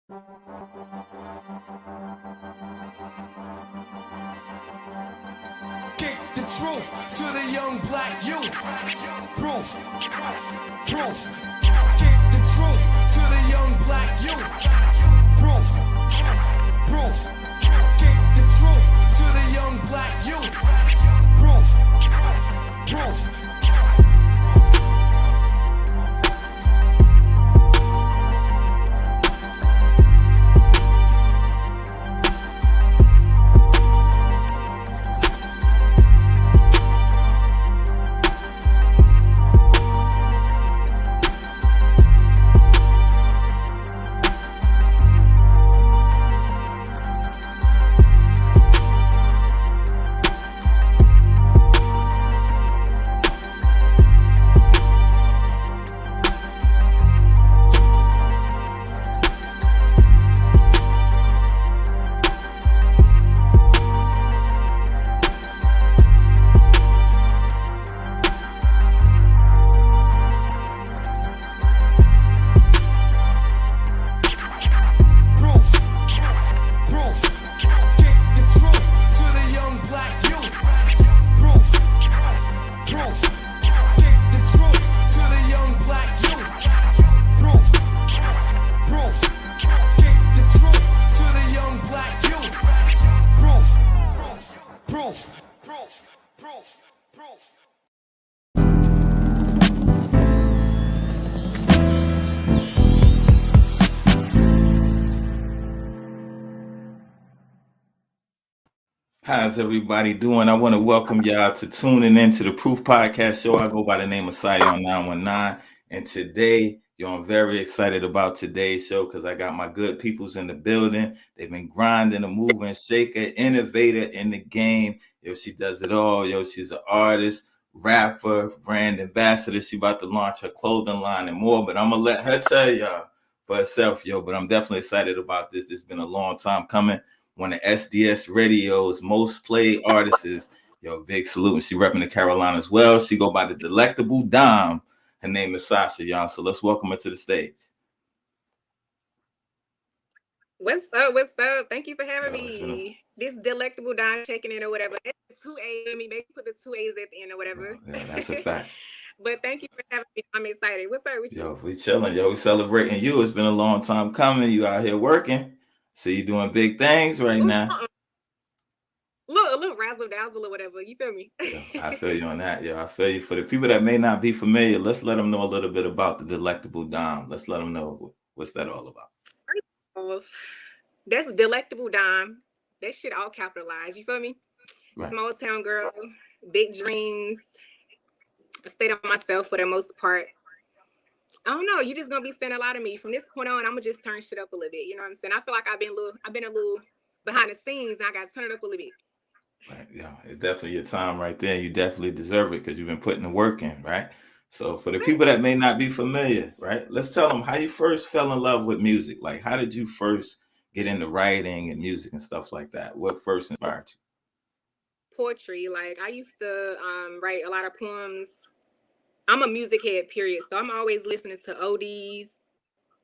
Kick the truth to the young black youth. Proof. Kick the truth to the young black youth. Proof. Kick the truth to the young black youth. Proof. How's everybody doing? I want to welcome y'all to tuning into the Proof Podcast Show. I go by the name of Sion 919, and today, I'm very excited about today's show because I got my good peoples in the building. They've been grinding, a moving, shaker, innovator in the game. She does it all. She's an artist, rapper, brand ambassador. She about to launch her clothing line and more, but I'm gonna let her tell y'all for herself, But I'm definitely excited about this. It's been a long time coming. One of SDS Radio's most played artists. Big salute. And she repping the Carolina as well. She go by the Delectable Dime. Her name is Sashaa, y'all. So let's welcome her to the stage. What's up? Thank you for having me. This Delectable Dime checking in or whatever. That's 2 A's. Maybe put the 2 A's at the end or whatever. Yeah, that's a fact. But thank you for having me. I'm excited. What's up with you? We chilling. We celebrating you. It's been a long time coming. You out here working. See you doing big things right now. Look, a little razzle dazzle or whatever. You feel me? I feel you on that. I feel you. For the people that may not be familiar, let's let them know a little bit about the Delectable Dime. Let's let them know what's that all about. That's Delectable Dime. That shit all capitalized. You feel me? Right. Small town girl, big dreams. I stayed on myself for the most part. I don't know. You're just gonna be seeing a lot of me from this point on. I'm gonna just turn shit up a little bit. You know what I'm saying? I feel like I've been a little behind the scenes, and I got to turn it up a little bit. Right. Yeah, it's definitely your time right there. You definitely deserve it because you've been putting the work in, right? So for the people that may not be familiar, right? Let's tell them how you first fell in love with music. Like, how did you first get into writing and music and stuff like that? What first inspired you? Poetry. Like, I used to write a lot of poems. I'm a music head, period. So I'm always listening to Oldies.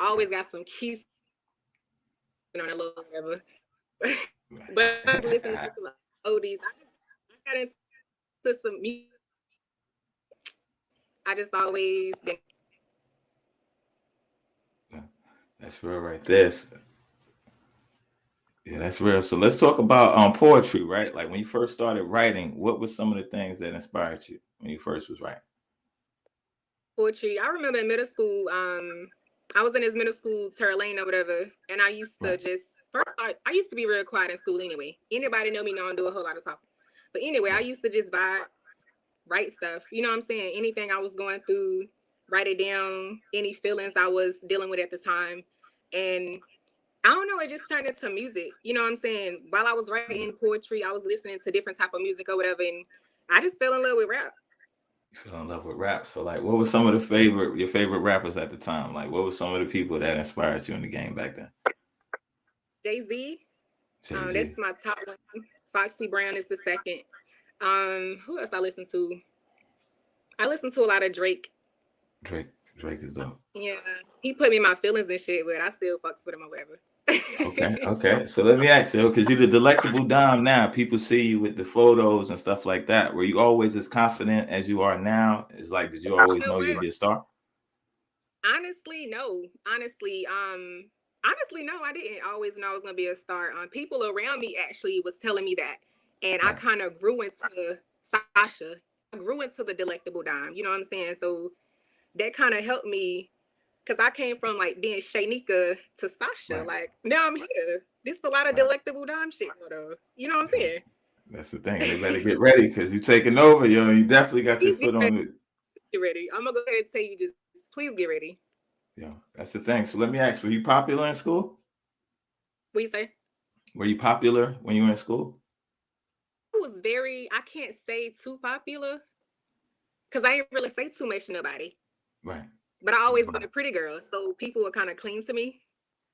Always got some keys on a little whatever. But I'm listening to some Oldies. I got into some music. I just always been. That's real right there. Yeah, that's real. So let's talk about poetry, right? Like when you first started writing, what were some of the things that inspired you when you first was writing? Poetry. I remember in middle school, I was in this middle school lane or whatever, and I used to I used to be real quiet in school anyway. Anybody know me know I don't do a whole lot of talking. But anyway, I used to just write stuff. You know what I'm saying? Anything I was going through, write it down, any feelings I was dealing with at the time. And I don't know, it just turned into music. You know what I'm saying? While I was writing poetry, I was listening to different type of music or whatever, and I just fell in love with rap. You fell in love with rap. So like, what were some of your favorite rappers at the time? Like, what were some of the people that inspired you in the game back then? JayZ. That's my top one. Foxy Brown is the second. Who else I listen to? I listen to a lot of Drake. Drake is dope. Yeah, he put me in my feelings and shit, but I still fucks with him or whatever. Okay. So let me ask you, because you're the Delectable Dime now. People see you with the photos and stuff like that. Were you always as confident as you are now? It's like, did you You always know know you'd what? be a star? Honestly, no. Honestly, no. I didn't always know I was gonna be a star. People around me actually was telling me that, and I Right. kind of grew into Sasha. I grew into the Delectable Dime. You know what I'm saying? So that kind of helped me because I came from like being Shanika to Sasha. Right. Like now I'm here. This is a lot of Right. Delectable Dime shit, though. You know what I'm saying? That's the thing. They better get ready because you taking over, yo. You definitely got your Please get foot ready. on it. Get ready. I'm gonna go ahead and tell you just please get ready. Yeah, that's the thing. So let me ask, were you popular in school? What you say? Were you popular when you were in school? I was very. I can't say too popular because I ain't really say too much to nobody. Right. But I always been Right. a pretty girl, so people were kind of clean to me.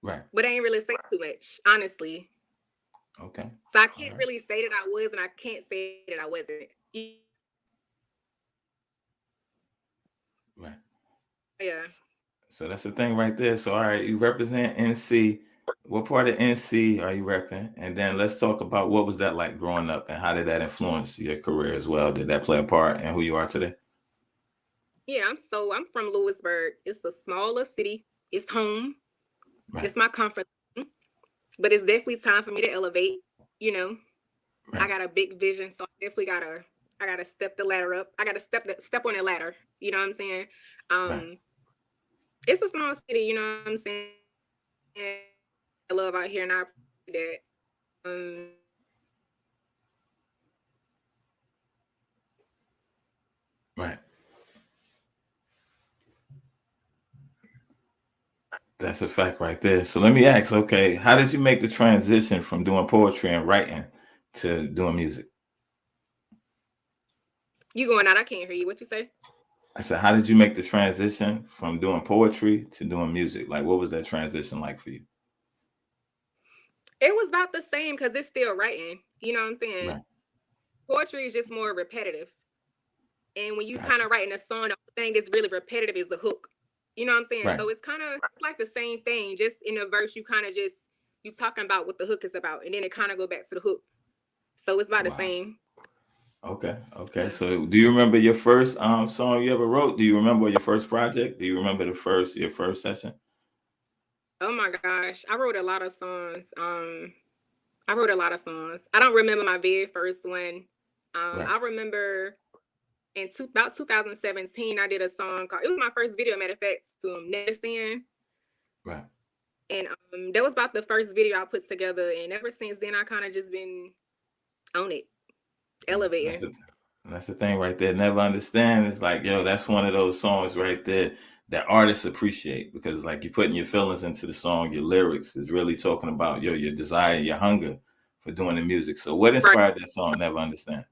Right. But I ain't really say too much, honestly. Okay. So I All can't right. really say that I was, and I can't say that I wasn't. Right. Yeah. So that's the thing right there. So all right, you represent NC. What part of NC are you repping? And then let's talk about what was that like growing up and how did that influence your career as well? Did that play a part in who you are today? Yeah, I'm from Lewisburg. It's a smaller city. It's home. Right. It's my comfort zone. But it's definitely time for me to elevate. You know, I Right. got a big vision, so I gotta step the ladder up. I gotta step on the ladder. You know what I'm saying? Right. Um, it's a small city. You know what I'm saying? I love out here, and I appreciate that. Right. That's a fact right there. So let me ask, okay, how did you make the transition from doing poetry and writing to doing music? You going out? I can't hear you. What you say? I said, how did you make the transition from doing poetry to doing music? Like, what was that transition like for you? It was about the same because it's still writing. You know what I'm saying? Right. Poetry is just more repetitive. And when you kind Gotcha. of writing a song, the thing that's really repetitive is the hook. You know what I'm saying? Right. So it's like the same thing. Just in a verse, you talking about what the hook is about, and then it kind of go back to the hook. So it's about the Wow. same. Okay. Yeah. So do you remember your first song you ever wrote? Do you remember your first project? Do you remember your first session? Oh my gosh, I wrote a lot of songs. I wrote a lot of songs. I don't remember my very first one. Right. I remember about 2017, I did a song called. It was my first video, matter of fact, to Understand, Right. and that was about the first video I put together. And ever since then, I kind of just been on it, Yeah, elevating. that's the thing right there. Never understand. It's like, yo, that's one of those songs right there that artists appreciate because like you're putting your feelings into the song, your lyrics is really talking about your desire, your hunger for doing the music. So what Right. inspired that song? Never understand.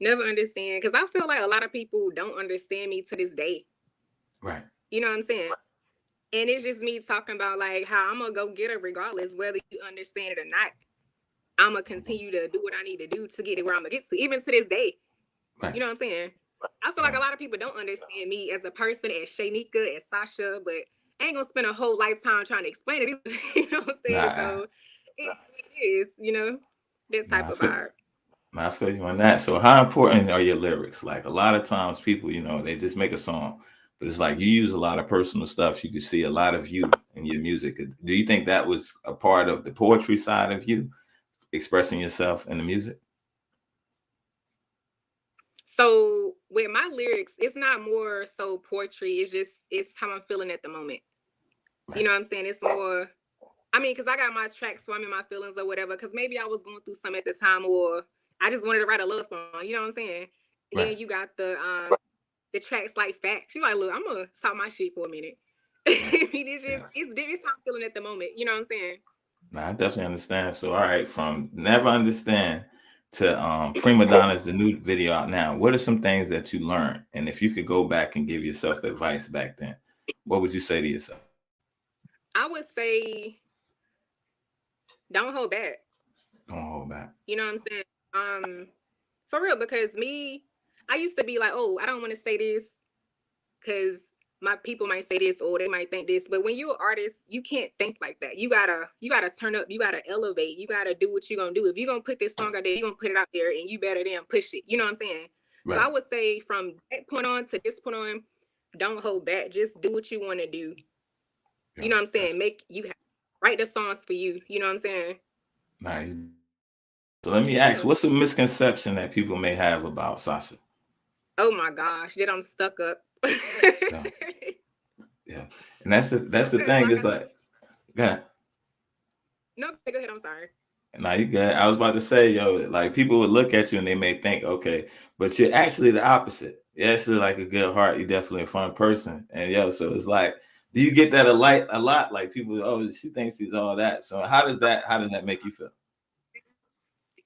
Never understand because I feel like a lot of people don't understand me to this day. Right. You know what I'm saying? And it's just me talking about like how I'm gonna go get it regardless whether you understand it or not. I'm gonna continue to do what I need to do to get it where I'm gonna get to, even to this day. Right. You know what I'm saying? I feel like a Right. lot of people don't understand me as a person, as Shanika, as Sasha, but I ain't gonna spend a whole lifetime trying to explain it. You know what I'm saying? Nah. So it is, that type Nah. of vibe. I feel you on that. So how important are your lyrics? Like a lot of times people, they just make a song, but it's like you use a lot of personal stuff. You can see a lot of you in your music. Do you think that was a part of the poetry side of you expressing yourself in the music? So with my lyrics, it's not more so poetry. It's how I'm feeling at the moment. You Right. know what I'm saying? It's more. I mean, because I got my tracks, so I'm in my feelings or whatever. Because maybe I was going through some at the time, or I just wanted to write a love song. You know what I'm saying? And Right. then you got the tracks like Facts. You like, look, I'm gonna talk my shit for a minute. Right. I mean, Yeah. it's how I'm feeling at the moment. You know what I'm saying? Nah, I definitely understand. So all right, from never understand to Prima Donna's the new video out now. What are some things that you learned? And if you could go back and give yourself advice back then, what would you say to yourself? I would say don't hold back. Don't hold back. You know what I'm saying? For real, because I used to be like, oh, I don't want to say this because my people might say this or they might think this, but when you're an artist, you can't think like that. You gotta turn up, you gotta elevate, you gotta do what you're gonna do. If you're gonna put this song out there, you're gonna put it out there and you better than push it. You know what I'm saying? Right. So I would say from that point on to this point on, don't hold back. Just do what you want to do. Yeah, you know what I'm saying? Write the songs for you. You know what I'm saying? Nice. So let me ask, what's a misconception that people may have about Sashaa? Oh my gosh, that I'm stuck up. Yeah. Yeah. And that's the thing. It's like, yeah. No, go ahead. I'm sorry. Now you good. I was about to say, yo, like people would look at you and they may think, okay, but you're actually the opposite. You're actually like a good heart. You're definitely a fun person. And yo, so it's like, do you get that a lot? Like people, oh, she thinks she's all that. So how does that make you feel?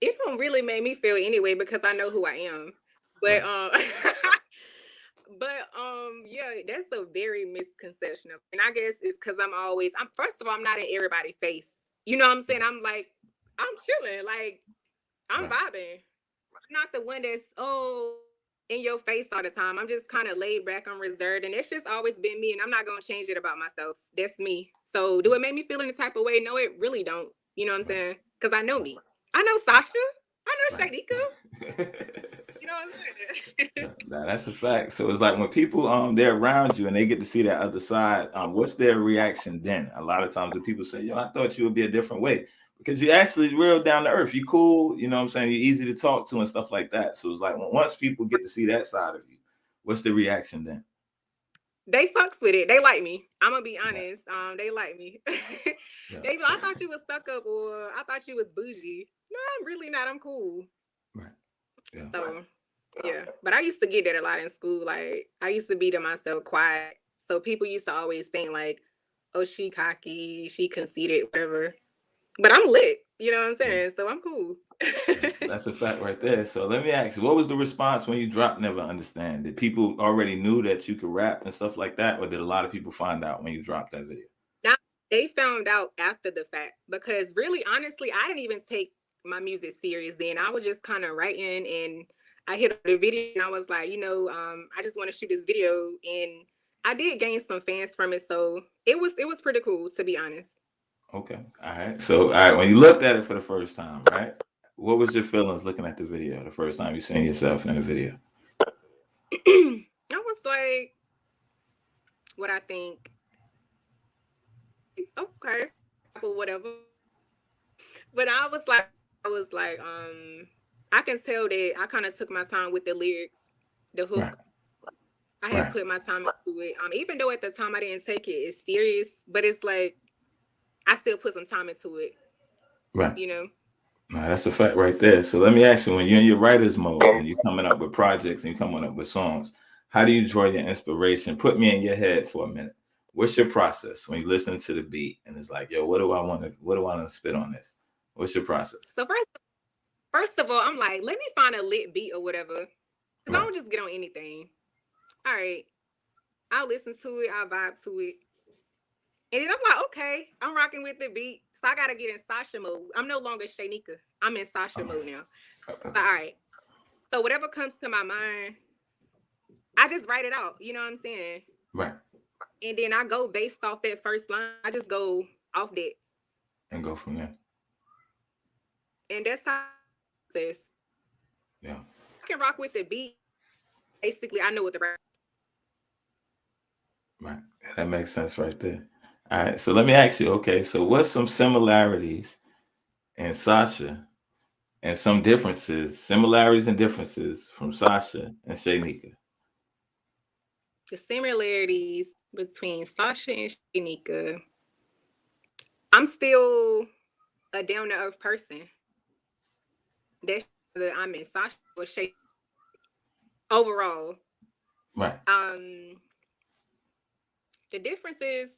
It don't really make me feel anyway because I know who I am. But yeah, that's a very misconception of, and I guess it's because I'm first of all, I'm not in everybody's face. You know what I'm saying? I'm chilling, like I'm vibing. I'm not the one that's in your face all the time. I'm just kind of laid back, I'm reserved, and it's just always been me, and I'm not gonna change it about myself. That's me. So do it make me feel any type of way? No, it really don't. You know what I'm saying? Because I know me. I know Sasha. I know Shanika. You know what I'm saying? That's a fact. So it's like when people they're around you and they get to see that other side, what's their reaction then? A lot of times the people say, yo, I thought you would be a different way. Because you're actually real down to earth. You cool, you know what I'm saying? You're easy to talk to and stuff like that. So it's like once people get to see that side of you, what's the reaction then? They fucks with it. They like me. I'm gonna be honest. They like me. They I thought you was stuck up, or I thought you was bougie. No, I'm really not. I'm cool. Right. Yeah. So yeah. But I used to get that a lot in school. Like I used to be to myself quiet. So people used to always think like, oh, she cocky, she conceited, whatever. But I'm lit. You know what I'm saying? So I'm cool. That's a fact right there. So let me ask you, what was the response when you dropped Never Understand? Did people already knew that you could rap and stuff like that? Or did a lot of people find out when you dropped that video? Now they found out after the fact, because really, honestly, I didn't even take my music serious then. I was just kind of writing, and I hit the video and I was like, I just want to shoot this video, and I did gain some fans from it. So it was pretty cool, to be honest. Okay. All right. So, all right, when you looked at it for the first time, right? What was your feelings looking at the video the first time you seen yourself in the video? I was like, what I think. Okay, or whatever. But I was like, I can tell that I kind of took my time with the lyrics, the hook. Right. I had put my time into it. Even though at the time I didn't take it as serious, but it's like I still put some time into it. Right. You know. No, that's a fact right there. So let me ask you, when you're in your writer's mode and you're coming up with projects and you're coming up with songs, how do you draw your inspiration? Put me in your head for a minute. What's your process when you listen to the beat and it's like, yo, what do I want to spit on this? What's your process? So first of all, I'm like, let me find a lit beat or whatever. Because I don't just get on anything. All right. I'll listen to it. I'll vibe to it. And then I'm like, okay, I'm rocking with the beat. So I got to get in Sasha mode. I'm no longer Shanika. I'm in Sasha mode now. So, all right. So whatever comes to my mind, I just write it out. You know what I'm saying? Right. And then I go based off that first line. I just go off that. And go from there. And that's how it says. Yeah. I can rock with the beat. Basically, I know what the rap. Right. That makes sense right there. All right. So let me ask you, okay, so what's some similarities in Sashaa and some similarities and differences from Sashaa and Shanika? The similarities between Sashaa and Shanika. I'm still a down-to-earth person. That's whether I'm in Sashaa or Shanika. Overall. Right. The difference is,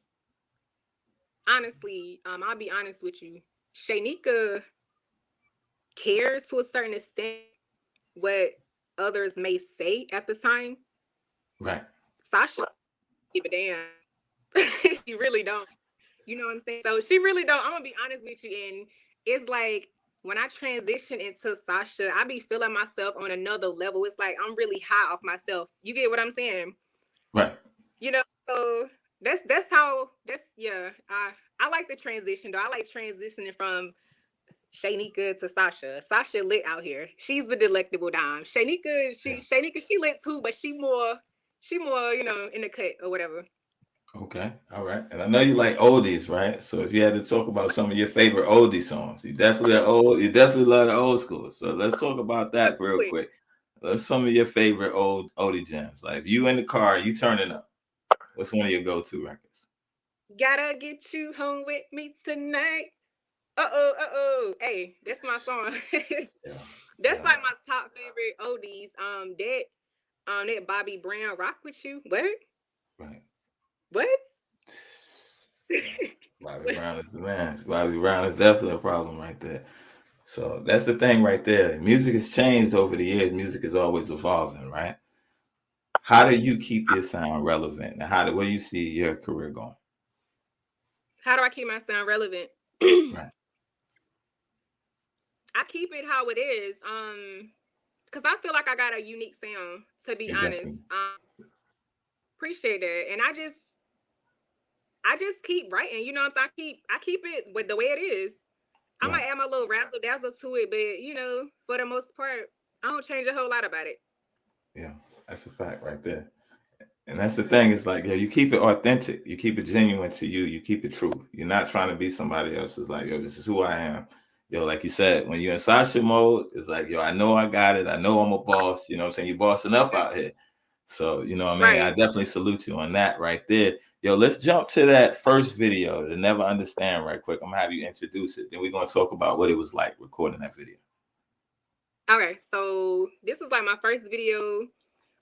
honestly, I'll be honest with you. Shanika cares to a certain extent what others may say at the time. Right. Sashaa give a damn. You really don't. You know what I'm saying? So she really don't. I'm gonna be honest with you. And it's like when I transition into Sashaa, I be feeling myself on another level. It's like I'm really high off myself. You get what I'm saying? Right. You know, So I like the transition though. I like transitioning from Shaynika to Sasha. Sasha lit out here. She's the Delectable Dime. Shaynika, she lit too, but she more, in the cut or whatever. Okay, all right. And I know you like oldies, right? So if you had to talk about some of your favorite oldie songs, you definitely love the old school. So let's talk about that real quick. Some of your favorite oldie gems. Like if you in the car, you turning up. What's one of your go-to records? Gotta get you home with me tonight. Hey, that's my song. That's like my top favorite oldies. That Bobby Brown, Rock With You. What? Right. What? Bobby Brown is the man. Bobby Brown is definitely a problem right there. So that's the thing right there. Music has changed over the years. Music is always evolving, right? How do you keep your sound relevant? And where do you see your career going? How do I keep my sound relevant? Right. I keep it how it is. Because I feel like I got a unique sound, to be honest. Appreciate that. And I just keep writing, you know what I'm saying? I keep it with the way it is. I might add my little razzle dazzle to it, but for the most part, I don't change a whole lot about it. Yeah, that's a fact right there. And that's the thing. It's like, you keep it authentic. You keep it genuine to you. You keep it true. You're not trying to be somebody else. It's like, this is who I am. Like you said, when you're in Sasha mode, it's like, I know I got it. I know I'm a boss. You know what I'm saying? You're bossing up out here. So, you know what I mean? Right. I definitely salute you on that right there. Let's jump to that first video, to Never Understand, right quick. I'm going to have you introduce it. Then we're going to talk about what it was like recording that video. Okay, so this was like my first video.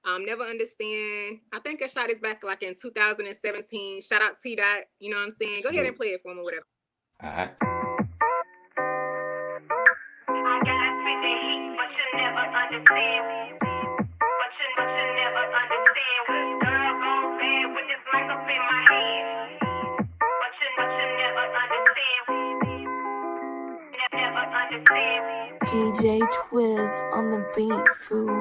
Never Understand. I think I shot this back like in 2017. Shout out T-Dot. You know what I'm saying? Go ahead and play it for me or whatever. All right. I gotta spit the heat, but you never understand. But you never understand. Girl gone bad with this mic up in my hand. But you never understand. Never understand. DJ Twiz on the beat, fool.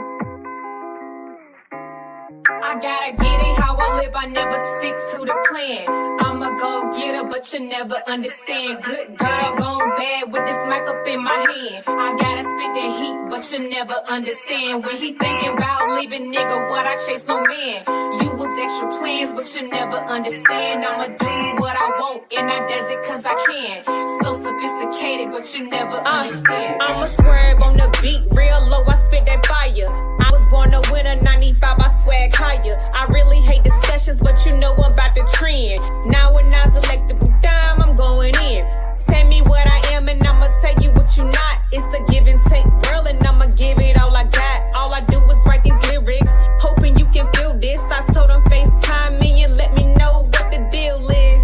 I gotta get it how I live, I never stick to the plan. I'ma go get her, but you never understand. Good girl gone bad with this mic up in my hand. I gotta spit the heat, but you never understand. When he thinking about leaving, nigga, what I chase no man. You was extra plans, but you never understand. I'ma do what I want, and I does it cause I can. So sophisticated, but you never understand. I'ma swerve on the beat, real low, I spit that fire. I was born a winner, 95, I swag higher. I really hate discussions, but you know I'm about to trend. Now when I Delectable Dime, I'm going in. Tell me what I am and I'ma tell you what you not. It's a give and take, girl, and I'ma give it all I got. All I do is write these lyrics, hoping you can feel this. I told them FaceTime me and let me know what the deal is.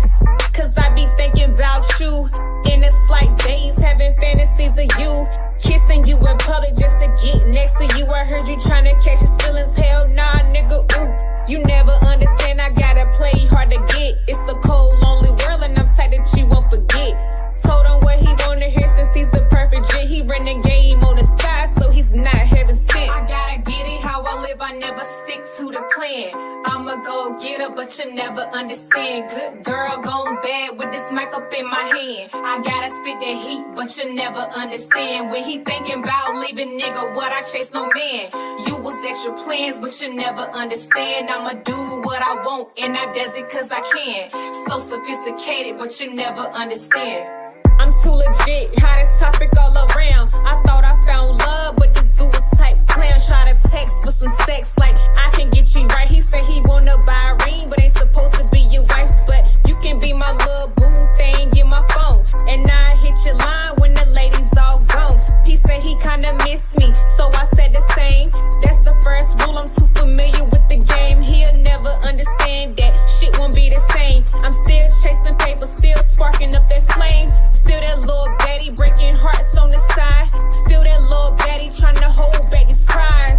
Cause I be thinking about you in the slight days, having fantasies of you. Kissing you in public just to get next to you. I heard you tryna catch his feelings. Hell nah, nigga, ooh. You never understand, I gotta play hard to get. It's a cold, lonely world and I'm tight that you won't forget. Told him what he wanna hear since he's the perfect G. He ran the game on the side, so he's not heaven sent. I gotta get it how I live, I never stick to the plan. I'ma go get her, but you never understand. Good girl gone bad with this mic up in my hand. I gotta spit that heat, but you never understand. When he thinking about leaving, nigga, what I chase no man. You was extra plans, but you never understand. I'ma do what I want, and I does it cause I can. So sophisticated, but you never understand. I'm too legit, hottest topic all around. I thought I found love, but this dude was type clown. Shot a text for some sex, like I can get you right. He said he wanna buy a ring, but ain't supposed to be your wife. But you can be my little boo thing, get my phone. And now I hit your line when the ladies all gone. He said he kinda missed me, so I said the same. That's the first rule, I'm too familiar with the game. He'll never understand that shit won't be the same. I'm still chasing paper, still sparking up that flame. Still that little baddie breaking hearts on the side. Still that little baddie trying to hold back these cries.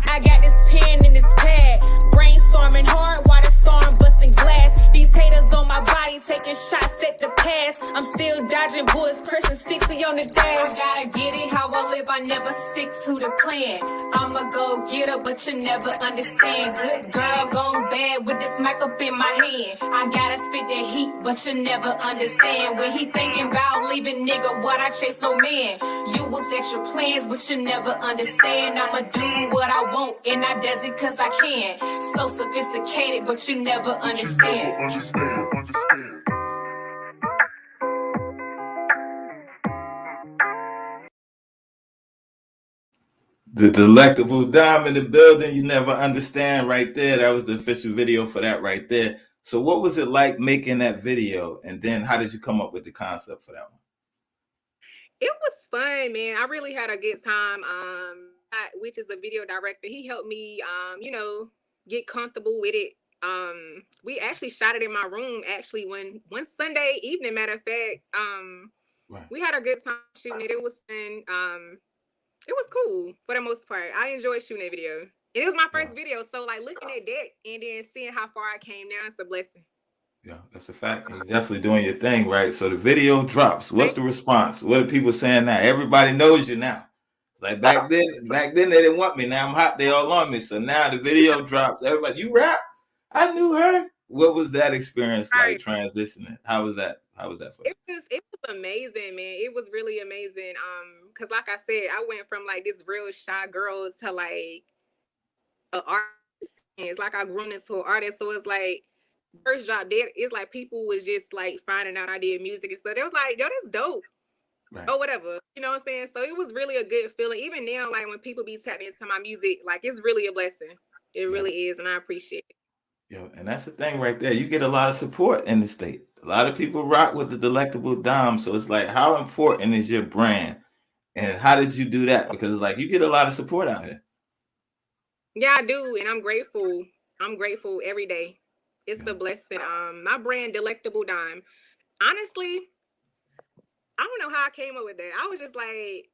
I got this pen and this pad, brainstorming hard while the storm busting glass. These haters on my body taking shots at the pass. I'm still dodging bullets, pressing 60 on the dash. I gotta get it how I live, I never stick to the plan. I'ma go get her, but you never understand. Good girl gone bad with this mic up in my hand. I gotta spit that heat, but you never understand. When he thinking about leaving, nigga, what I chase no man. You was extra plans, but you never understand. I'ma do what I want, and I does it cause I can. So sophisticated, but you never understand. The Delectable Dime in the building, you never understand right there. That was the official video for that right there. So what was it like making that video? And then how did you come up with the concept for that one? It was fun, man. I really had a good time. Which is a video director. He helped me, get comfortable with it. We actually shot it in my room. Actually, one Sunday evening, matter of fact, we had a good time shooting it. It was fun. It was cool for the most part. I enjoyed shooting that video. And it was my first video. So like looking at that and then seeing how far I came now, it's a blessing. Yeah, that's a fact. You're definitely doing your thing, right? So the video drops. What's the response? What are people saying now? Everybody knows you now. Like back then they didn't want me. Now I'm hot. They all on me. So now the video drops. Everybody, you rap? I knew her. What was that experience like transitioning? How was that? How was that for you? It was amazing, man. It was really amazing. Because like I said, I went from like this real shy girl to like an artist. It's like I grew into an artist. So it's like first drop there, it's like people was just like finding out I did music and stuff. They was like, yo, that's dope. Right. Or whatever. You know what I'm saying? So it was really a good feeling. Even now, like when people be tapping into my music, like it's really a blessing. It really is, and I appreciate it. Yo, and that's the thing right there. You get a lot of support in the state. A lot of people rock with the Delectable Dime. So it's like, how important is your brand? And how did you do that? Because it's like you get a lot of support out here. Yeah, I do. And I'm grateful. I'm grateful every day. It's the blessing. My brand, Delectable Dime. Honestly, I don't know how I came up with that. I was just like,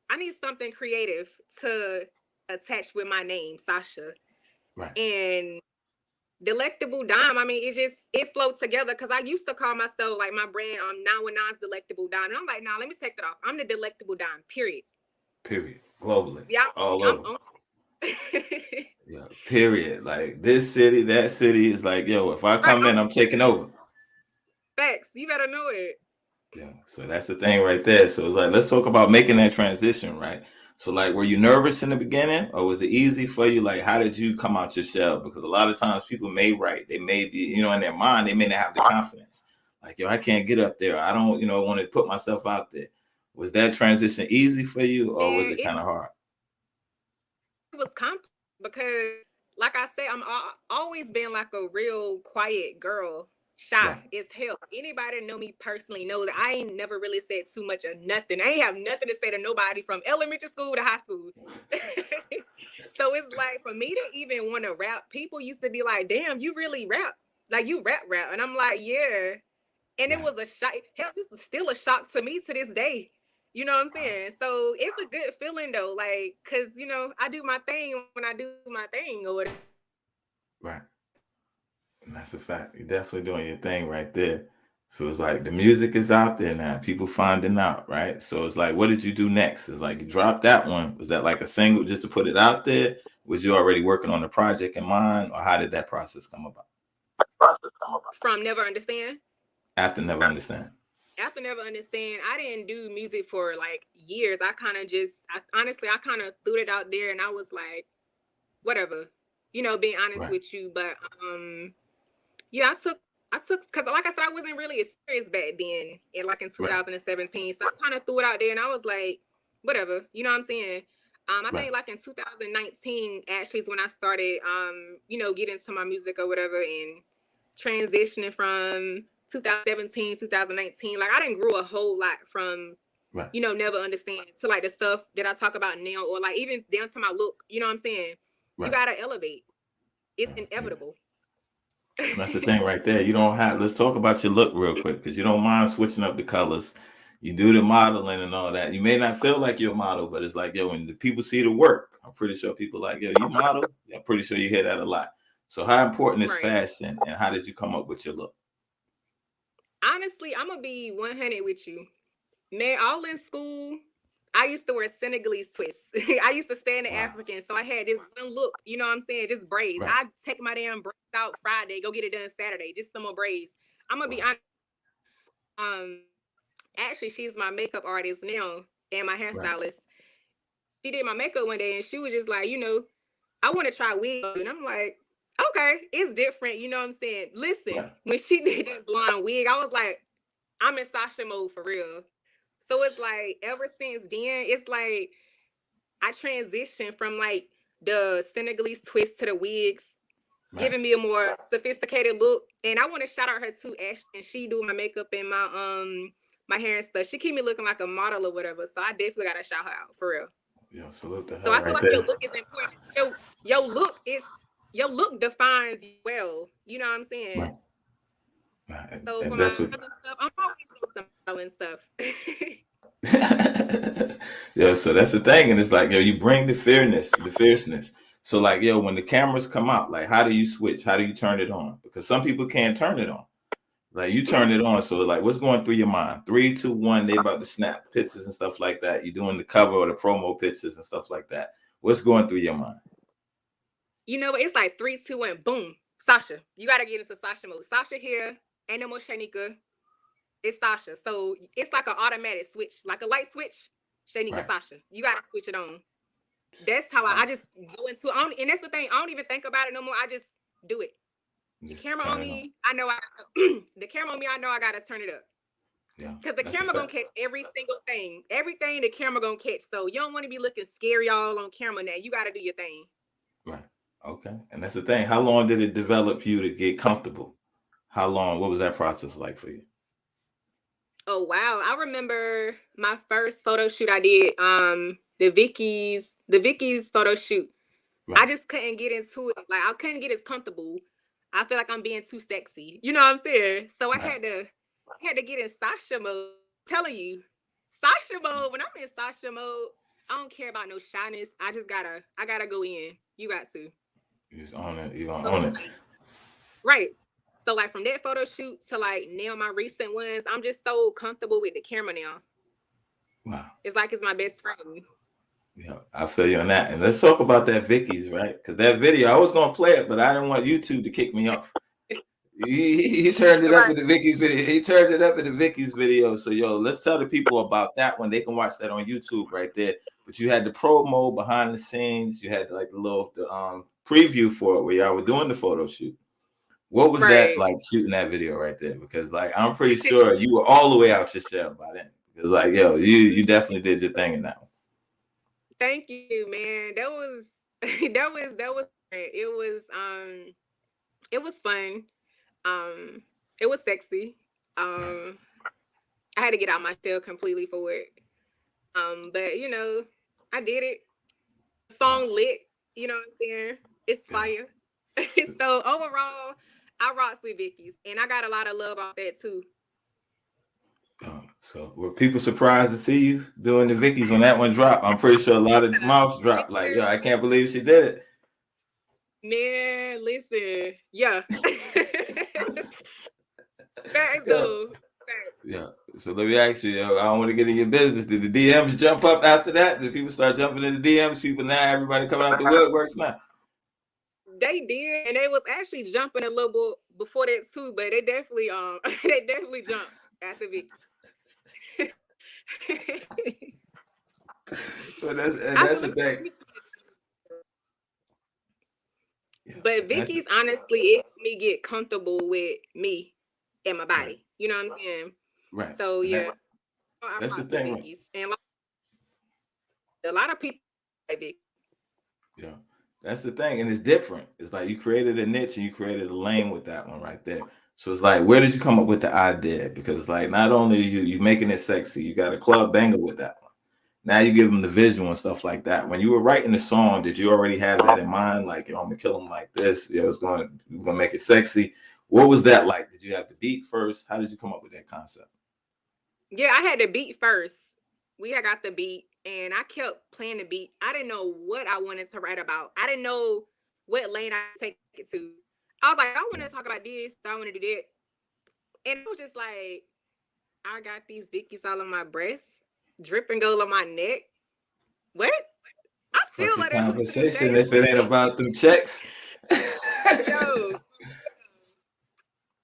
I need something creative to attach with my name, Sashaa. Right. And Delectable Dime, I mean, it floats together because I used to call myself like my brand 919's Delectable Dime. And I'm like, nah, let me take that off. I'm the Delectable Dime, period. Globally. Yeah. All over. Yeah, period. Like this city, that city is like, yo, if I come in, I'm taking over. Facts. You better know it. Yeah. So that's the thing right there. So it's like, let's talk about making that transition, right? So like, were you nervous in the beginning or was it easy for you? Like, how did you come out your shell? Because a lot of times people may write, they may be, in their mind, they may not have the confidence. Like, yo, I can't get up there. I don't, want to put myself out there. Was that transition easy for you or was it kind of hard? It was complicated because like I said, I'm always been like a real quiet girl. Shy as hell. Anybody that know me personally know that I ain't never really said too much of nothing. I ain't have nothing to say to nobody from elementary school to high school. So it's like for me to even want to rap, people used to be like, damn, you really rap. Like you rap. And I'm like, yeah. And it was a shock. Hell, this is still a shock to me to this day. You know what I'm saying? So it's a good feeling though. Like, cause I do my thing when I do my thing or whatever. Right. And that's a fact. You're definitely doing your thing right there. So it's like the music is out there now. People finding out, right? So it's like, what did you do next? It's like you dropped that one. Was that like a single just to put it out there? Was you already working on the project in mind? Or how did that process come about? From Never Understand? After Never Understand. After Never Understand, I didn't do music for like years. I kind of honestly threw it out there and I was like, whatever, being honest with you. But yeah, I took because like I said, I wasn't really as serious back then in 2017. So I kind of threw it out there and I was like, whatever, you know what I'm saying? I think like in 2019 actually is when I started getting into my music or whatever and transitioning from 2017, 2019. Like I didn't grow a whole lot from Never Understand to like the stuff that I talk about now or like even down to my look, you know what I'm saying? You gotta elevate. It's inevitable. That's the thing right there. You don't have, let's talk about your look real quick because you don't mind switching up the colors. You do the modeling and all that. You may not feel like you're a model, but it's like, yo, when the people see the work, I'm pretty sure people like, yo, you model? I'm pretty sure you hear that a lot. So how important is fashion and how did you come up with your look? Honestly, I'm going to be 100 with you. Man, all in school, I used to wear Senegalese twists. I used to stay in the Wow. African, so I had this one look. You know what I'm saying? Just braids. Right. I take my damn braids out Friday, go get it done Saturday. Just some more braids. I'm gonna be Right. honest. Actually, she's my makeup artist now and my hairstylist. Right. She did my makeup one day, and she was just like, I want to try wig, and I'm like, okay, it's different. You know what I'm saying? Listen, Right. when she did that blonde wig, I was like, I'm in Sasha mode for real. So it's like ever since then, it's like I transitioned from like the Senegalese twist to the wigs, Right. giving me a more sophisticated look. And I want to shout out her too, Ashley. She do my makeup and my hair and stuff. She keep me looking like a model or whatever. So I definitely gotta shout her out for real. Yeah, salute to her. So I feel right like there. your look is important. Your look defines you well. You know what I'm saying? Right. Right. So And for that's my what. other stuff, I'm always doing some modeling stuff. Yeah, so that's the thing, and it's like, yo, you bring the fierceness. So like, yo, when the cameras come out, like, how do you switch? How do you turn it on? Because some people can't turn it on. Like, you turn it on. So like, what's going through your mind? 3, 2, 1. They about to snap pictures and stuff like that. You're doing the cover or the promo pictures and stuff like that. What's going through your mind? You know, it's like 3, 2, 1, boom. Sasha, you gotta get into Sasha mode. Sasha here, ain't no more Shanika. It's Sasha. So it's like an automatic switch, like a light switch. Shanika, Right. Sasha. You gotta switch it on. That's how I just go into it. And that's the thing. I don't even think about it no more. I just do it. The camera on me, I know the camera on me, I know I gotta turn it up. Yeah. Because the camera gonna catch every single thing. Everything the camera gonna catch. So you don't want to be looking scary all on camera now. You gotta do your thing. Right. Okay. And that's the thing. How long did it develop for you to get comfortable? How long? What was that process like for you? Oh wow. I remember my first photo shoot I did, the Vickys photo shoot. Right. I just couldn't get into it. Like I couldn't get as comfortable. I feel like I'm being too sexy. You know what I'm saying? So I had to get in Sasha mode. I'm telling you, Sasha mode. When I'm in Sasha mode, I don't care about no shyness. I gotta go in. You got to. You just own it. You gonna own it. Right. So like from that photo shoot to like now my recent ones, I'm just so comfortable with the camera now. Wow. It's like it's my best friend. Yeah, I feel you on that. And let's talk about that Vickys, right? Because that video, I was gonna play it, but I didn't want YouTube to kick me off. He turned it up in the Vickys video. He turned it up in the Vickys video. So yo, let's tell the people about that one. They can watch that on YouTube right there. But you had the promo behind the scenes. You had like the preview for it where y'all were doing the photo shoot. What was that like shooting that video right there? Because like I'm pretty sure you were all the way out your shell by then. Because like yo, you definitely did your thing in that one. Thank you, man. That was it was fun. It was sexy. I had to get out my shell completely for it. But you know, I did it. The song lit, you know what I'm saying? It's fire. So overall, I rocks with Vickys, and I got a lot of love off that too. So were people surprised to see you doing the Vickys when that one dropped? I'm pretty sure a lot of mouths dropped. Like, yo, I can't believe she did it. Man, listen, yeah. Thanks, dude. Yeah. So let me ask you, yo, I don't want to get in your business. Did the DMs jump up after that? Did people start jumping in the DMs? People now, everybody coming out the woodworks now. They did, and they was actually jumping a little bit before that too, but they definitely jumped after Vicky. So that's the thing. But Vickys, honestly, it helped me get comfortable with me and my body. Right. You know what I'm saying? Right. So yeah, that's the thing. Vickys. And a lot of people like Vickys. Yeah, that's the thing, and it's different. It's like you created a niche and you created a lane with that one right there. So it's like, where did you come up with the idea? Because like, not only you making it sexy, you got a club banger with that one. Now you give them the visual and stuff like that. When you were writing the song, did you already have that in mind? Like, I'm gonna kill them like this. We're gonna make it sexy. What was that like? Did you have the beat first? How did you come up with that concept? Yeah, I had the beat first. We had got the beat, and I kept playing the beat. I didn't know what I wanted to write about. I didn't know what lane I take it to. I was like, I want to talk about this. I want to do that. And I was just like, I got these Vickys all on my breast. Dripping gold on my neck. What? I still Fucking let that song to this conversation day. if it ain't about them checks. Yo,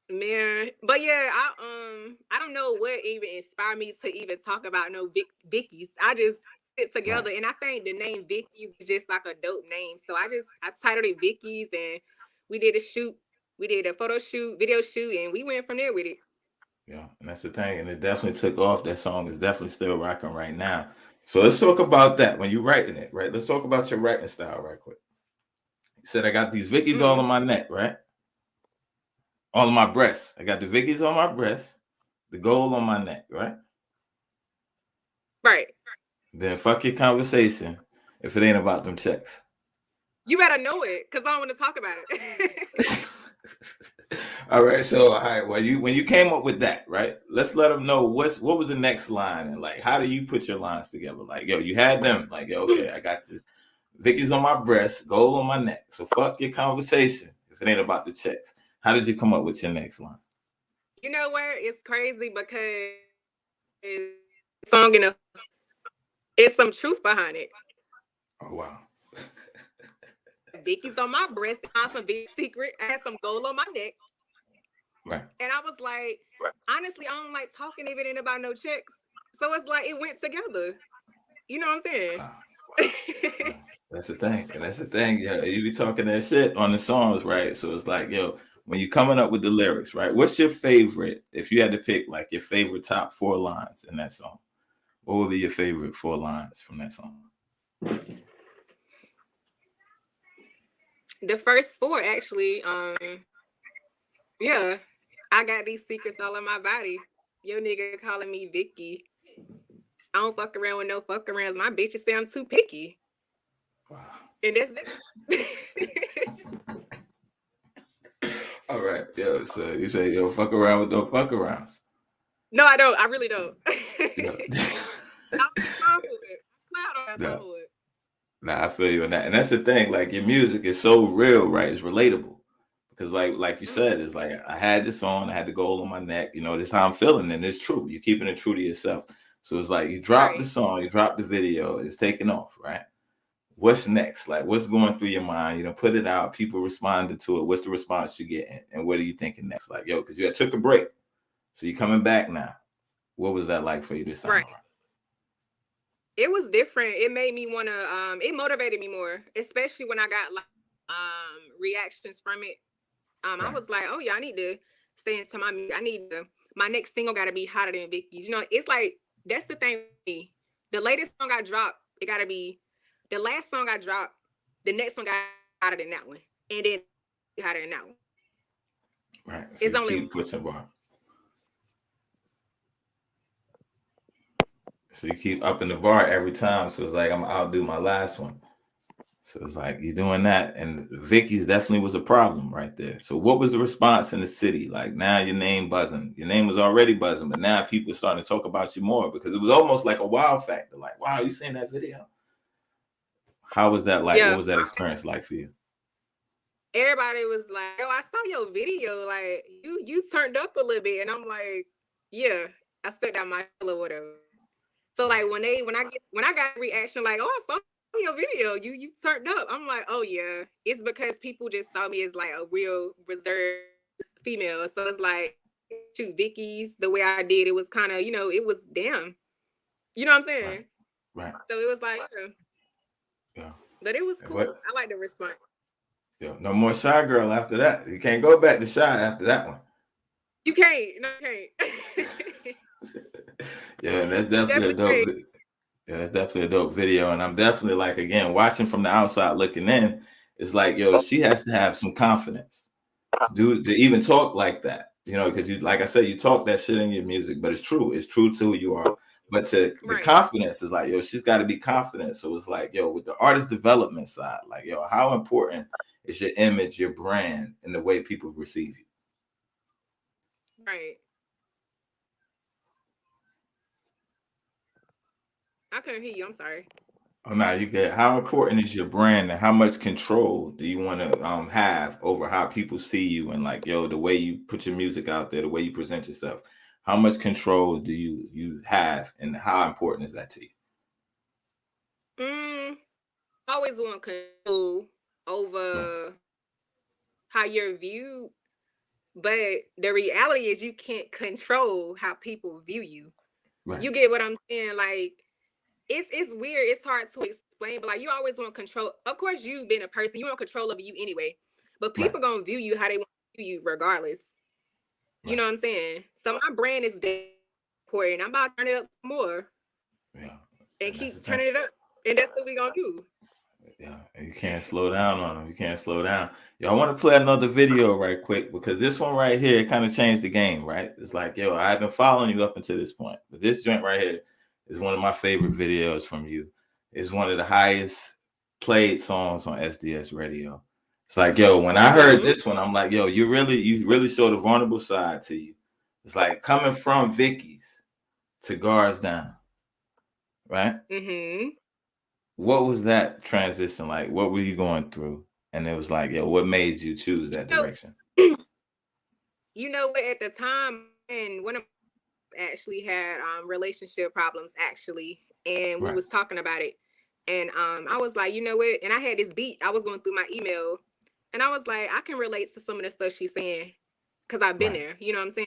man. But yeah, I don't know what even inspired me to even talk about no Vickys. I just put it together, Right. and I think the name Vickys is just like a dope name. So I titled it Vickys, and we did a shoot. We did a photo shoot, video shoot, and we went from there with it. Yeah, and that's the thing, and it definitely took off. That song is definitely still rocking right now. So let's talk about that when you're writing it, right? Let's talk about your writing style right quick. You said I got these Vickys all on my neck, right? All on my breast. I got the Vickys on my breast, the gold on my neck, right? Right. Then fuck your conversation if it ain't about them checks. You better know it, because I don't want to talk about it. All right, so all right, when you came up with that, right? Let's let them know what was the next line, and like how do you put your lines together? Like, yo, you had them, like, yo, okay, I got this. Vicky's on my breast, gold on my neck. So fuck your conversation if it ain't about the checks. How did you come up with your next line? You know what? It's crazy because it's song enough. It's some truth behind it. Oh wow. Vicky's on my breast. I'm some big secret. I had some gold on my neck. Right. And I was like, honestly, I don't like talking if it ain't about no checks. So it's like it went together. You know what I'm saying? Wow. That's the thing. And that's the thing. Yeah, you be talking that shit on the songs, right? So it's like, yo, when you're coming up with the lyrics, right? What's your favorite? If you had to pick like your favorite top 4 lines in that song, what would be your favorite 4 lines from that song? The first 4 actually, yeah. I got these secrets all in my body. Your nigga calling me Vicky. I don't fuck around with no fuck arounds. My bitches say I'm too picky. Wow. And that's that. All right. Yo, so you say, yo, fuck around with no fuck arounds. No, I don't. I really don't. Yeah. Nah, I feel you on that. And that's the thing, like your music is so real, right? It's relatable. Because like you said, it's like I had this on, I had the gold on my neck, you know, this is how I'm feeling, and it's true. You're keeping it true to yourself. So it's like you drop the song, you drop the video, it's taking off, right? What's next? Like what's going through your mind? You know, put it out, people responded to it. What's the response you getting? And what are you thinking next? Like, yo, because you had took a break. So you're coming back now. What was that like for you this time around? It was different. It made me want to, it motivated me more, especially when I got like reactions from it. I was like, oh yeah, I need to stay into my next single got to be hotter than Vickys. You know, it's like, that's the thing with me. The latest song I dropped, it got to be, the last song I dropped, the next one got hotter than that one. And then hotter than that one. Right. So it's only pushing bar. So you keep upping the bar every time. So it's like, I'm gonna outdo my last one. So it's like you're doing that, and Vickys definitely was a problem right there. So what was the response in the city? Like now your name buzzing. Your name was already buzzing, but now people are starting to talk about you more because it was almost like a wow factor. Like, wow, you seen that video? How was that like? Yeah. What was that experience like for you? Everybody was like, "Oh, I saw your video. Like you turned up a little bit," and I'm like, "Yeah, I stepped out my or whatever." So like when I got a reaction like, "Oh, I saw your video, you turned up," I'm like, oh yeah, it's because people just saw me as like a real reserved female. So it's like, shoot, Vickys, the way I did it was kind of, you know, it was damn, you know what I'm saying? Right. So it was like, yeah, but it was cool. I like the response. Yeah, no more shy girl after that. You can't go back to shy after that one. You can't. No, you can't. Yeah, that's definitely a dope. Yeah, that's definitely a dope video. And I'm definitely like, again, watching from the outside looking in, it's like, yo, she has to have some confidence to even talk like that, you know, because you, like I said, you talk that shit in your music, but it's true to who you are. But the confidence is like, yo, she's got to be confident. So it's like, yo, with the artist development side, like, yo, how important is your image, your brand, and the way people receive you? Right. I couldn't hear you. I'm sorry. Oh no, you get. How important is your brand, and how much control do you want to have over how people see you, and like, yo, the way you put your music out there, the way you present yourself? How much control do you have, and how important is that to you? I always want control over how you're viewed, but the reality is you can't control how people view you. Right. You get what I'm saying? Like, it's weird. It's hard to explain, but like you always want control. Of course, you being a person, you want control over you anyway. But people gonna view you how they want to view you regardless. You know what I'm saying? So my brand is important. I'm about to turn it up more. Yeah. And keep turning it up. And that's what we gonna do. Yeah, and you can't slow down on them. You can't slow down. Yo, I want to play another video right quick because this one right here kind of changed the game, right? It's like, yo, I've been following you up until this point, but this joint right here is one of my favorite videos from you. It's one of the highest played songs on SDS radio. It's like, yo, when I heard this one, I'm like, yo, you really showed a vulnerable side to you. It's like coming from Vickys to Guardsdown, right? What was that transition like? What were you going through? And it was like, yo, what made you choose that direction? You know what? At the time, and one of actually had relationship problems actually, and we was talking about it, and I was like, you know what? And I had this beat. I was going through my email, and I was like, I can relate to some of the stuff she's saying because I've been there. You know what I'm saying?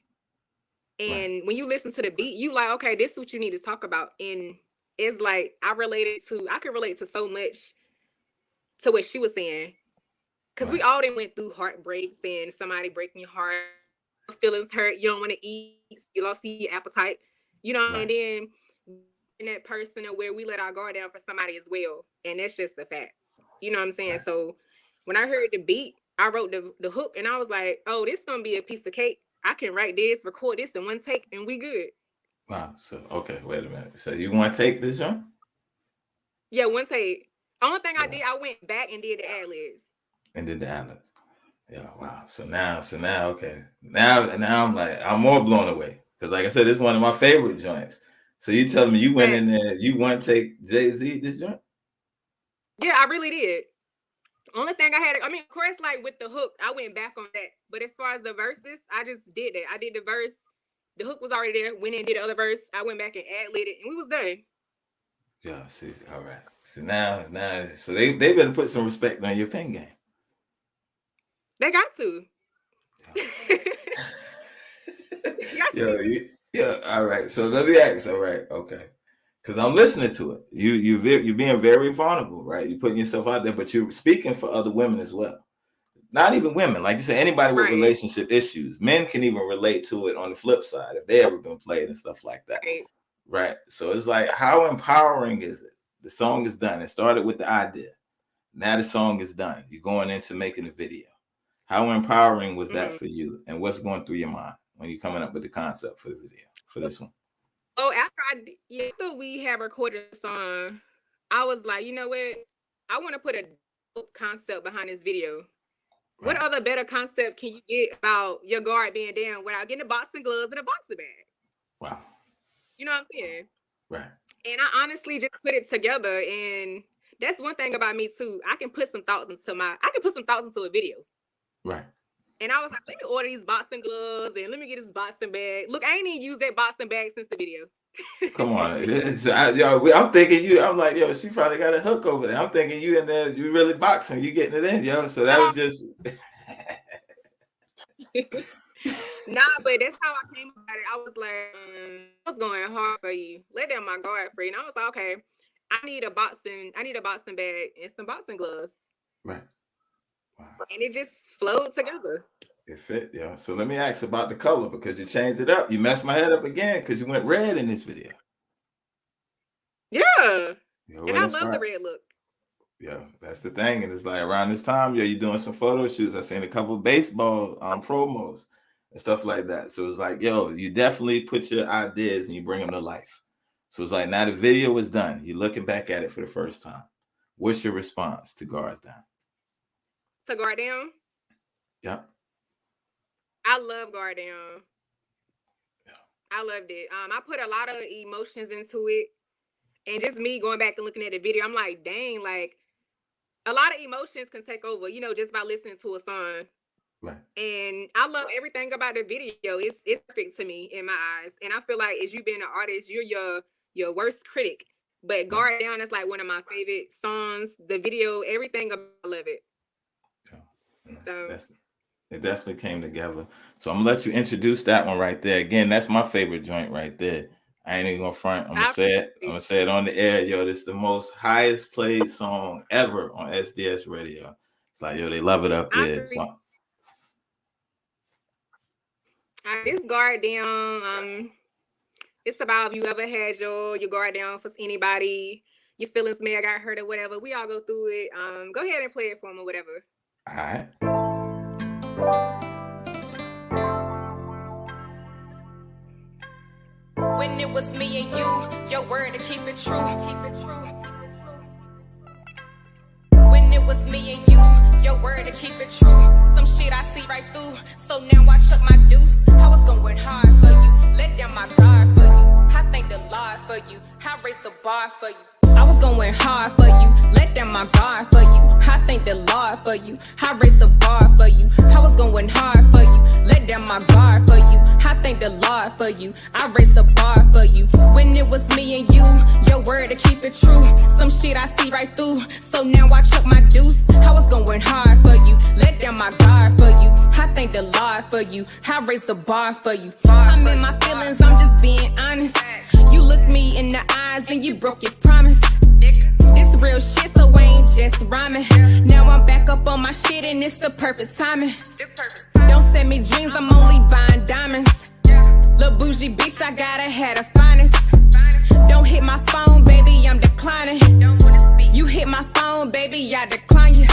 And when you listen to the beat, you like, okay, this is what you need to talk about. And it's like I can relate to so much to what she was saying. Because we all done went through heartbreaks and somebody breaking your heart, feelings hurt, you don't want to eat, you lost your appetite, you know, and then in that person where we let our guard down for somebody as well. And that's just a fact. You know what I'm saying? So when I heard the beat, I wrote the hook and I was like, oh, this gonna be a piece of cake. I can write this, record this in one take, and we good. Wow. So okay, wait a minute. So you want to take this one? Yeah, one take. Only thing I did, I went back and did the ad-libs. And did the ad-libs. Yeah, wow. So now, okay. Now I'm like, I'm more blown away. Because like I said, it's one of my favorite joints. So you tell me you went in there, you want to take JayZ this joint? Yeah, I really did. Only thing I had, I mean, of course, like with the hook, I went back on that. But as far as the verses, I just did that. I did the verse. The hook was already there. Went in and did the other verse. I went back and ad-libbed it, and we was done. Yeah, see, all right. So now, so they better put some respect on your pen game. They got to. Yeah, all right. So let me ask. All right, okay. Because I'm listening to it. You're being very vulnerable, right? You're putting yourself out there, but you're speaking for other women as well. Not even women, like you said, anybody with relationship issues. Men can even relate to it on the flip side if they ever been played and stuff like that. Right. So it's like, how empowering is it? The song is done. It started with the idea. Now the song is done. You're going into making a video. How empowering was that for you? And what's going through your mind when you're coming up with the concept for the video, for this one? Oh, after we had recorded the song, I was like, you know what? I want to put a concept behind this video. What other better concept can you get about your guard being down without getting a boxing gloves and a boxing bag? Wow. You know what I'm saying? Right. And I honestly just put it together, and that's one thing about me too. I can put some thoughts into a video. Right. And I was like, let me order these boxing gloves and let me get this boxing bag. Look, I ain't even used that boxing bag since the video. Come on. I'm thinking you, I'm like, yo, she probably got a hook over there. I'm thinking you in there, you really boxing, you getting it in, yo. So that was just Nah, but that's how I came about it. I was like, I was going hard for you. Let down my guard free. And I was like, okay, I need a boxing bag and some boxing gloves. Right. Wow. And it just flowed together. It fit, yeah. So let me ask about the color because you changed it up. You messed my head up again because you went red in this video. Yeah. And I love the red look. Yeah, that's the thing. And it's like around this time, you're doing some photo shoots. I seen a couple of baseball promos and stuff like that. So it's like, yo, you definitely put your ideas and you bring them to life. So it's like now the video is done. You're looking back at it for the first time. What's your response to Guardsdown? To Guardsdown? Yep. I love Guardsdown. Yeah. I loved it. I put a lot of emotions into it. And just me going back and looking at the video, I'm like, dang, like a lot of emotions can take over, just by listening to a song. Right. And I love everything about the video. It's perfect to me in my eyes. And I feel like as you being an artist, you're your worst critic. But Guard Down is like one of my favorite songs. The video, everything about I love it. So it definitely came together. So I'm gonna let you introduce that one right there. Again, that's my favorite joint right there. I ain't even gonna front. I'm gonna say it. I'm gonna say it on the air, yo. This is the most highest played song ever on SDS radio. It's like, yo, they love it up there. So, this Guard Down, it's about if you ever had your guard down for anybody, your feelings may have got hurt or whatever. We all go through it. Go ahead and play it for them or whatever. All right. When it was me and you, your word to keep it true. When it was me and you, your word to keep it true. Some shit I see right through, so now I chuck my deuce. I was going hard for you, let down my guard for you. I thank the Lord for you, I raised the bar for you. I was going hard for you, let down my guard for you. I thank the Lord for you, I raised the bar for you. I was going hard for you, let down my guard for you. I thank the Lord for you, I raised the bar for you. When it was me and you, your word to keep it true. Some shit I see right through, so now I chuck my deuce. I was going hard for you, let down my guard for you. I thank the Lord for you, I raised the bar for you. I'm in my feelings, I'm just being honest. You looked me in the eyes and you broke your promise. This real shit, so I ain't just rhyming. Now I'm back up on my shit and it's the perfect timing. Don't send me dreams, I'm only buying diamonds. Lil' bougie bitch, I gotta have the finest. Don't hit my phone, baby, I'm declining. You hit my phone, baby, I decline you.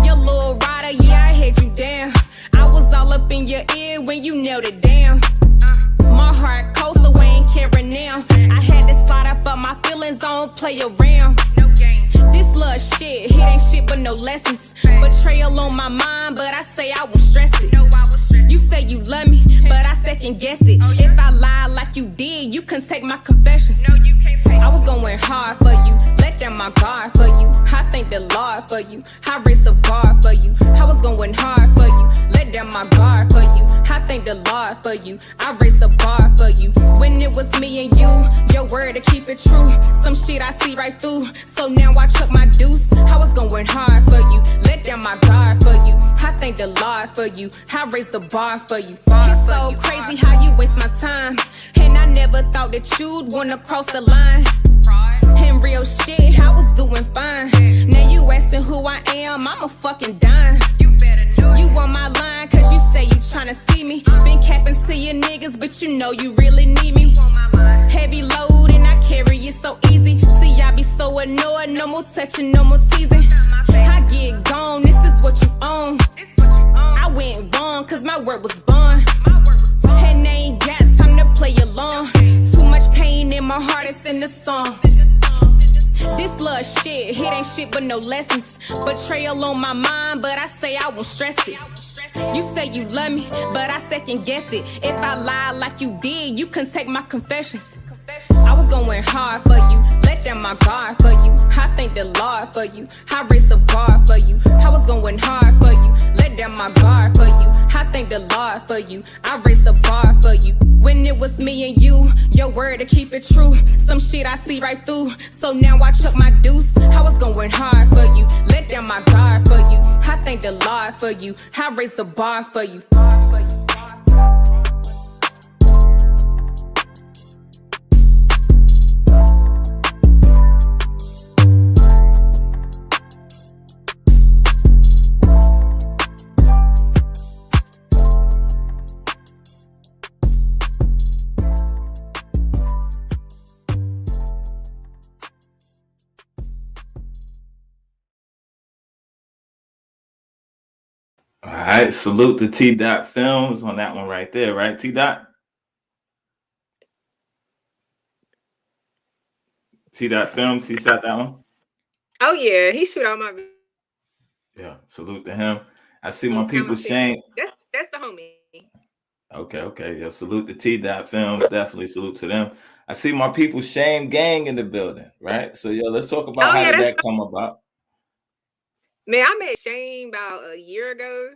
Your little rider, yeah, I had you down. I was all up in your ear when you nailed it down. My heart cold, so I ain't caring now. I had to slide up on my feelings, I don't play around. This little shit, it ain't shit but no lessons. Betrayal on my mind, but I say I won't stress it. You say you love me, but I second guess it. If I lie like you did, you can take my confessions. I was going hard for you, let down my guard for you. I thank the Lord for you, I raised the bar for you. I was going hard for you, let down my guard for you. I thank the Lord for you, I raised the bar for you. When it was me and you, your word to keep it true. Some shit I see right through, so now I chuck my deuce. I was going hard for you, let down my guard for you. I thank the Lord for you, I raised the bar for you. It's so crazy how you waste my time, and I never thought that you'd wanna cross the line. And real shit, I was doing fine. Now you asking who I am, I'm a fucking dime. You on my line cause you say you tryna see me. Been capping to your niggas, but you know you really need me. Heavy load and I carry it so easy. See, I be so annoyed, no more touching, no more teasing. I get gone, this is what you own. I went wrong cause my word was born. And they ain't got time to play along. Too much pain in my heart, it's in the song. This little shit, it ain't shit but no lessons. Betrayal on my mind, but I say I won't stress it. You say you love me, but I second guess it. If I lie like you did, you can take my confessions. I was going hard for you, let down my guard for you. I thank the Lord for you, I raised the bar for you. I was going hard for you, let down my guard for you. I thank the Lord for you, I raised the bar for you. When it was me and you, your word to keep it true. Some shit I see right through, so now I chuck my deuce. I was going hard for you, let down my guard for you. I thank the Lord for you, I raised the bar for you. All right, salute to T Dot Films on that one right there, right? T Dot Films, he shot that one. Oh yeah, he shoot all my. Yeah, salute to him. I see my people Shane. That's the homie. Okay. Yeah, salute to T Dot Films. Definitely salute to them. I see my people Shame Gang in the building, right? So yo, let's talk about how did that come about. Man, I met Shane about a year ago.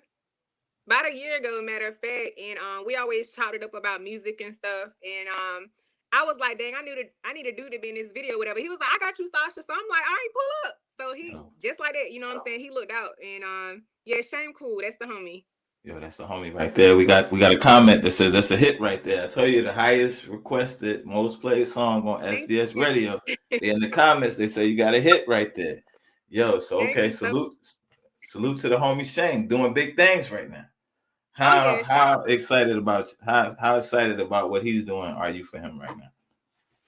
About a year ago, matter of fact, and we always chopped it up about music and stuff. And I was like, dang, I need a dude to be in this video, whatever. He was like, I got you, Sasha. So I'm like, all right, pull up. So he just like that, you know what I'm saying? He looked out, and yeah, Shame Cool, that's the homie. Yo, that's the homie right there. We got a comment that says that's a hit right there. I tell you, the highest requested, most played song on SDS Radio. In the comments, they say you got a hit right there. Yo, so okay, salute to the homie Shane, doing big things right now. How excited about how excited about what he's doing are you for him right now?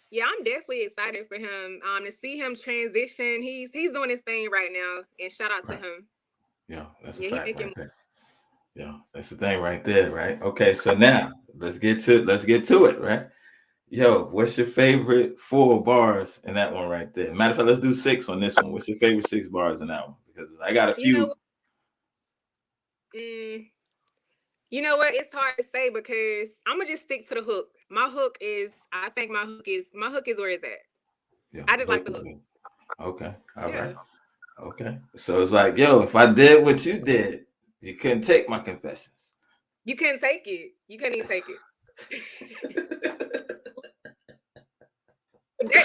Yeah, I'm definitely excited for him. To see him transition. He's doing his thing right now, and shout out to him. Yeah, that's a fact right there. Yeah, that's the thing right there, right? Okay, so now let's get to it, right? Yo, what's your favorite 4 bars in that one right there? Matter of fact, let's do 6 on this one. What's your favorite 6 bars in that one? Because I got a few. You know what? It's hard to say because I'm gonna just stick to the hook. My hook is where it's at. Yeah, I just like the hook. Okay, all right. Okay, so it's like, yo, if I did what you did, you couldn't take my confessions. You couldn't take it. You couldn't even take it.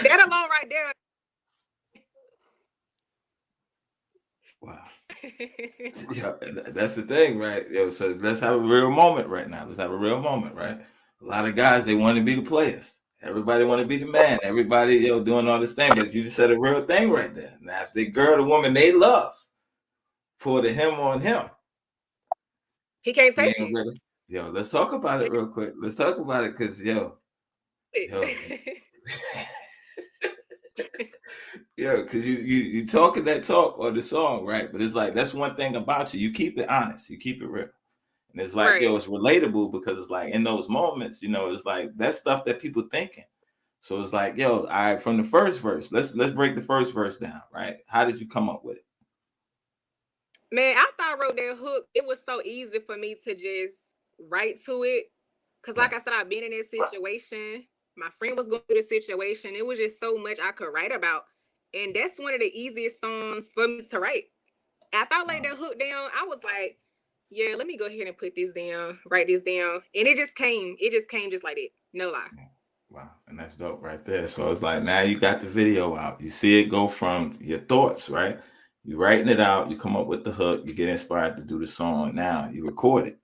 that alone right there. Wow. Yeah, that's the thing, right? Yo, so let's have a real moment right now. Let's have a real moment, right? A lot of guys, they want to be the players. Everybody want to be the man. Everybody, doing all this thing. But you just said a real thing right there. Now, if the girl, the woman they love, for the him on him, he can't take it. Yo, let's talk about it real quick. Let's talk about it because, yo. Yeah, because you talking that talk on the song, right? But it's like, that's one thing about you. You keep it honest. You keep it real. And it's like, yo, it's relatable because it's like in those moments, it's like that's stuff that people thinking. So it's like, yo, all right, from the first verse, let's break the first verse down, right? How did you come up with it? Man, after I wrote that hook, it was so easy for me to just write to it. Because like I said, I've been in this situation. My friend was going through the situation. It was just so much I could write about. And that's one of the easiest songs for me to write. After I laid that hook down, I was like, yeah, let me go ahead and put this down, write this down. And it just came just like that. No lie. Wow. And that's dope right there. So it's like, now you got the video out. You see it go from your thoughts, right? You writing it out, you come up with the hook, you get inspired to do the song. Now you record it,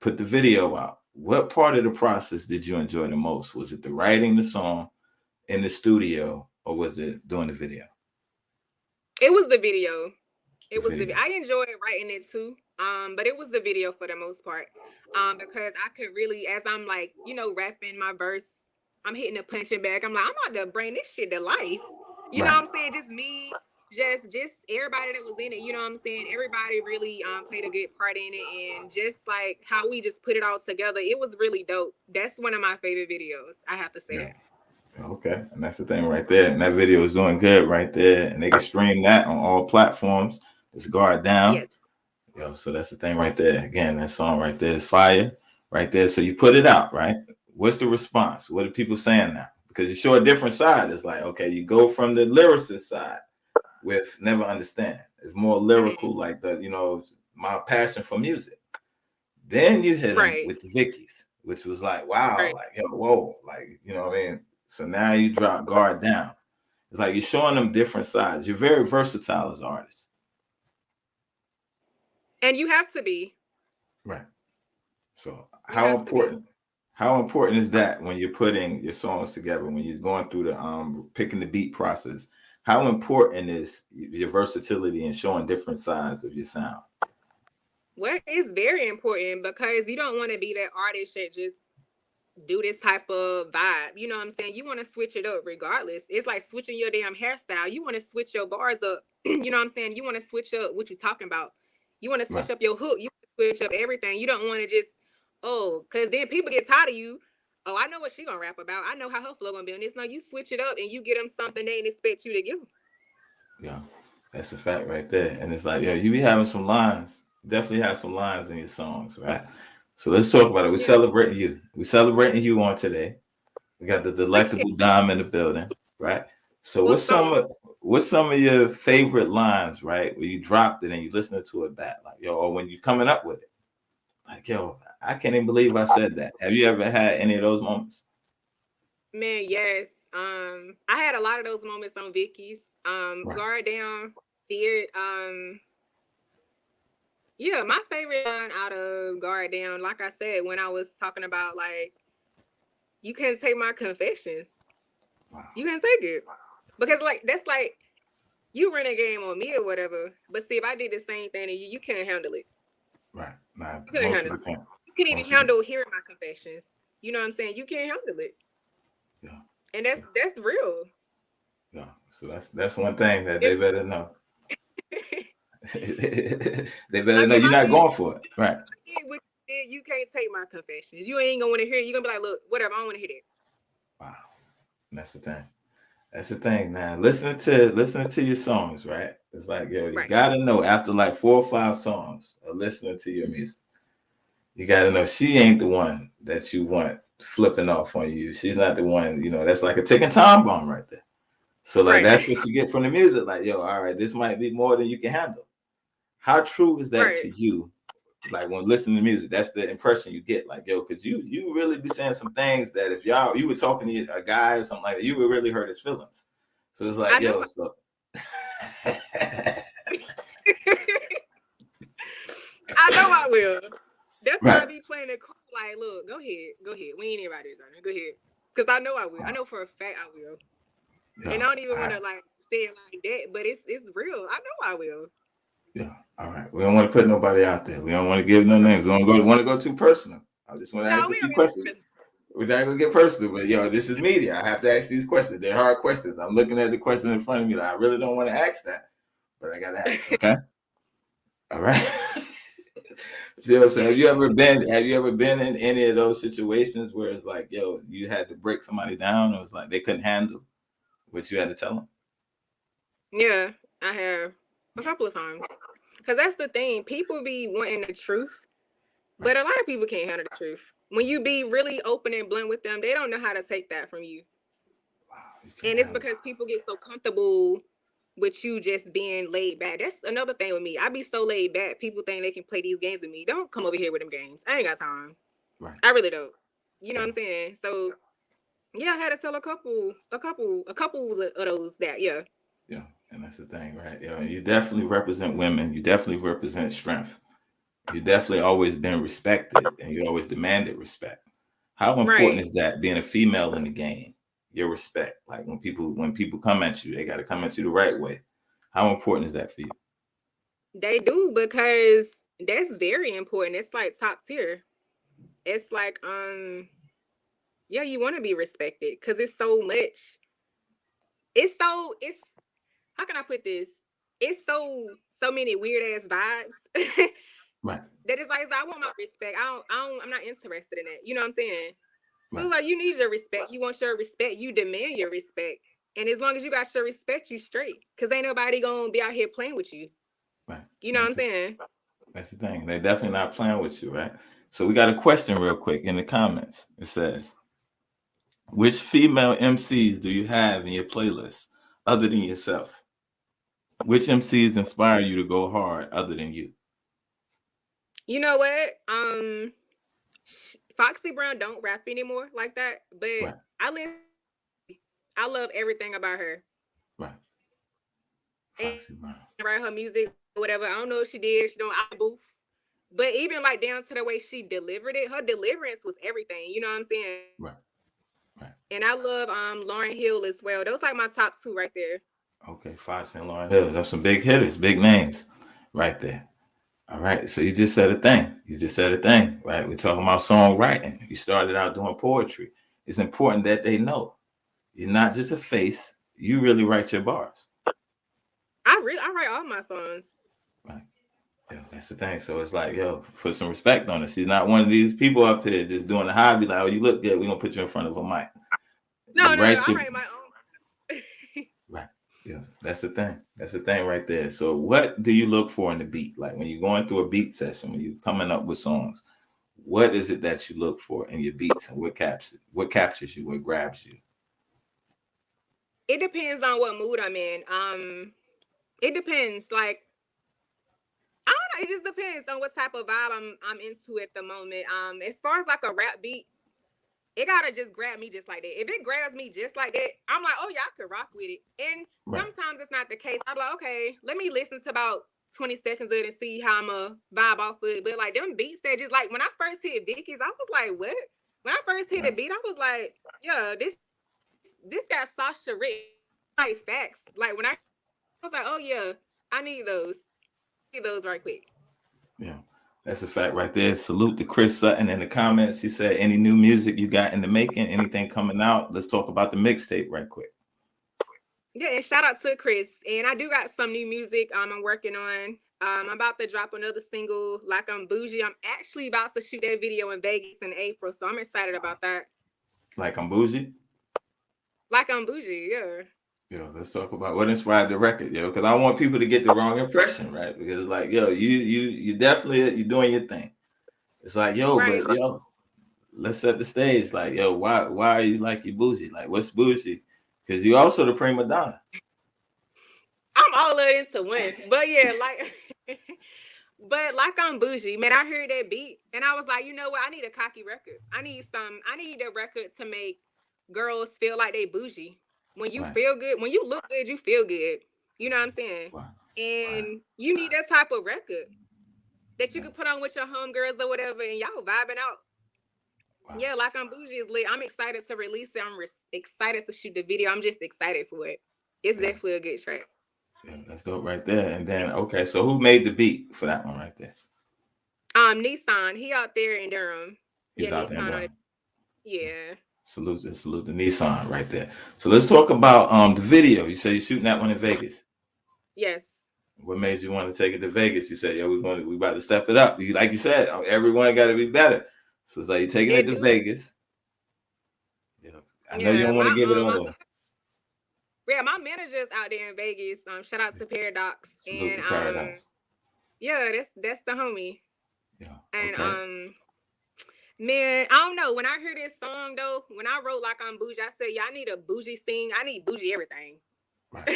put the video out. What part of the process did you enjoy the most? Was it the writing the song in the studio, or was it doing the video? It was the video. I enjoyed writing it too. But it was the video for the most part. Because I could really, as I'm like, rapping my verse, I'm hitting a punching bag. I'm like, I'm about to bring this shit to life. You know what I'm saying? Just me, just everybody that was in it. You know what I'm saying? Everybody really played a good part in it, and just like how we just put it all together, it was really dope. That's one of my favorite videos. I have to say that. Okay, and that's the thing right there. And that video is doing good right there, and they can stream that on all platforms. It's Guardsdown. Yes. Yo, so that's the thing right there. Again, that song right there is fire right there. So you put it out, right? What's the response? What are people saying now? Because you show a different side. It's like, okay, you go from the lyricist side with Never Understand. It's more lyrical, like the, my passion for music. Then you hit them with the Vickys, which was like, wow, like, yo, whoa, like, you know what I mean? So now you drop Guardsdown. It's like you're showing them different sides. You're very versatile as artists. And you have to be. Right. So how important is that when you're putting your songs together, when you're going through the picking the beat process? How important is your versatility and showing different sides of your sound? Well, it's very important because you don't want to be that artist that just do this type of vibe. You know what I'm saying? You want to switch it up regardless. It's like switching your damn hairstyle. You want to switch your bars up. You know what I'm saying? You want to switch up what you're talking about. You want to switch up your hook. You want to switch up everything. You don't want to just, because then people get tired of you. Oh, I know what she gonna rap about. I know how her flow gonna be on this. No, you switch it up and you get them something they didn't expect you to give them. Yeah, that's a fact right there. And it's like, you be having some lines. Definitely have some lines in your songs, right? So let's talk about it. We're celebrating you. We're celebrating you on today. We got the Delectable Dime in the building, right? So what's some of your favorite lines, right? Where you dropped it and you listening to it back, like, or when you're coming up with it? Like, yo, I can't even believe I said that. Have you ever had any of those moments? Man, yes. I had a lot of those moments on Vickys. Right. Guardsdown did. Yeah, my favorite line out of Guardsdown, like I said, when I was talking about like, you can't take my confessions. Wow. You can't take it. Because like that's like you run a game on me or whatever. But see, if I did the same thing to you, you can't handle it. Right. Nah, You couldn't handle it. You couldn't even handle hearing my confessions. You know what I'm saying? You can't handle it. Yeah. And that's real. Yeah. So that's one thing that they better know. They better know you're not going for it. Right. You can't take my confessions. You ain't gonna want to hear it. You're gonna be like, look, whatever, I don't want to hear that. Wow. That's the thing. That's the thing, man. Listening to your songs, right? It's like, yo, you gotta know after like 4 or 5 songs of listening to your music, you gotta know she ain't the one that you want flipping off on you. She's not the one, that's like a ticking time bomb right there. So like that's what you get from the music. Like, yo, all right, this might be more than you can handle. How true is that to you? Like when listening to music, that's the impression you get. Like, yo, because you really be saying some things that if you were talking to a guy or something like that, you would really hurt his feelings. So it's like, yo, so I know I will. That's why I be playing it cool. Like, look, go ahead. We ain't everybody designer. Go ahead. Because I know I will. I know for a fact I will. Yeah. And I don't even want to like say it like that, but it's real. I know I will. Yeah. All right. We don't want to put nobody out there. We don't want to give no names. We don't want to go too personal. I just want to ask a few questions. We're not gonna get personal, but yo, this is media. I have to ask these questions. They're hard questions. I'm looking at the questions in front of me. Like, I really don't want to ask that, but I gotta ask. Okay. All right. So have you ever been in any of those situations where it's like, yo, you had to break somebody down, or it's like they couldn't handle what you had to tell them? Yeah, I have a couple of times. Because that's the thing. People be wanting the truth, but a lot of people can't handle the truth. When you be really open and blunt with them, they don't know how to take that from you. Wow, and it's because people get so comfortable with you just being laid back. That's another thing with me. I be so laid back. People think they can play these games with me. Don't come over here with them games. I ain't got time. Right. I really don't. You know what I'm saying? So yeah, I had to tell a couple of those that, yeah. Yeah, and that's the thing, right? You definitely represent women. You definitely represent strength. You definitely always been respected, and you always demanded respect. How important is that, being a female in the game? Your respect, like when people come at you, they got to come at you the right way. How important is that for you? They do, because that's very important. It's like top tier. It's like yeah, you want to be respected because it's so much. It's how can I put this? It's so many weird ass vibes. Right. That is like, I want my respect. I'm not interested in that. You know what I'm saying? So like, you need your respect. You want your respect. You demand your respect. And as long as you got your respect, you straight. Because ain't nobody gonna be out here playing with you. Right. You know what I'm saying? That's the thing. They're definitely not playing with you, right? So we got a question real quick in the comments. It says, which female MCs do you have in your playlist other than yourself? Which MCs inspire you to go hard other than you? You know what? Foxy Brown don't rap anymore like that, but I love everything about her. Right. Foxy Brown. Write her music, whatever. I don't know if she did. She don't booth. But even like down to the way she delivered it, her deliverance was everything. You know what I'm saying? Right. Right. And I love Lauryn Hill as well. Those like my top 2 right there. Okay, Foxy and Lauryn Hill. That's some big hitters, big names right there. All right. So you just said a thing. Right? We're talking about songwriting. You started out doing poetry. It's important that they know you're not just a face. You really write your bars. I write all my songs. Right. Yeah, that's the thing. So it's like, yo, put some respect on her. She's not one of these people up here just doing a hobby. Like, oh, you look good. We're gonna put you in front of a mic. No, I write my own. Right. Yeah, that's the thing. That's the thing right there. So what do you look for in the beat? Like when you're going through a beat session, when you're coming up with songs, what is it that you look for in your beats, and what captures you, what grabs you? It depends on what mood I'm in. It depends. Like, I don't know. it just depends on what type of vibe I'm into at the moment. As far as like a rap beat, it gotta just grab me just like that. If it grabs me just like that, I'm like, oh yeah, I could rock with it. And sometimes it's not the case. I'm like, okay, let me listen to about 20 seconds of it and see how I'm a vibe off of it. But like them beats that just like when I first hit Vickys, I was like, what? When I first hit the beat, I was like, yeah, this got Sashaa written like facts. Like when I was like, oh yeah, I need those. Right quick. Yeah, that's a fact right there. Salute to Chris Sutton in the comments. He said, any new music you got in the making, anything coming out? Let's talk about the mixtape right quick. Yeah, and shout out to Chris. And I do got some new music I'm working on. I'm about to drop another single, Like I'm Bougie. I'm actually about to shoot that video in Vegas in April, so I'm excited about that. Like I'm Bougie? Like I'm Bougie, yeah. Let's talk about what inspired the record, because I want people to get the wrong impression, right? Because like, you definitely you're doing your thing. It's like, but let's set the stage. Like, why are you like you bougie? Like, what's bougie? Because you also the prima donna. I'm all into one, but yeah, but like I'm bougie, man. I heard that beat and I was like, you know what? I need a cocky record. I need a record to make girls feel like they bougie. When you feel good, when you look good, you feel good. You know what I'm saying? Wow. And you need that type of record that you can put on with your homegirls or whatever, and y'all vibing out. Wow. Yeah, Like I'm Bougie is lit. I'm excited to release it. I'm excited to shoot the video. I'm just excited for it. It's definitely a good track. Yeah, that's dope right there. And then, okay, so who made the beat for that one right there? Nissan. He out there in Durham. He's out there in Durham. Yeah. Salute the Nissan right there. So let's talk about the video. You say you're shooting that one in Vegas. Yes. What made you want to take it to Vegas? You said, we about to step it up. Like you said, everyone got to be better. So it's like you're taking it to Vegas. I know you don't want to give it all. Yeah, my manager's out there in Vegas. Shout out to Paradox. Salute to Paradox. Yeah, that's the homie. Yeah. And man, I don't know. When I hear this song though, when I wrote Like I'm Bougie, I said, yeah, I need a bougie scene. I need bougie everything. Right.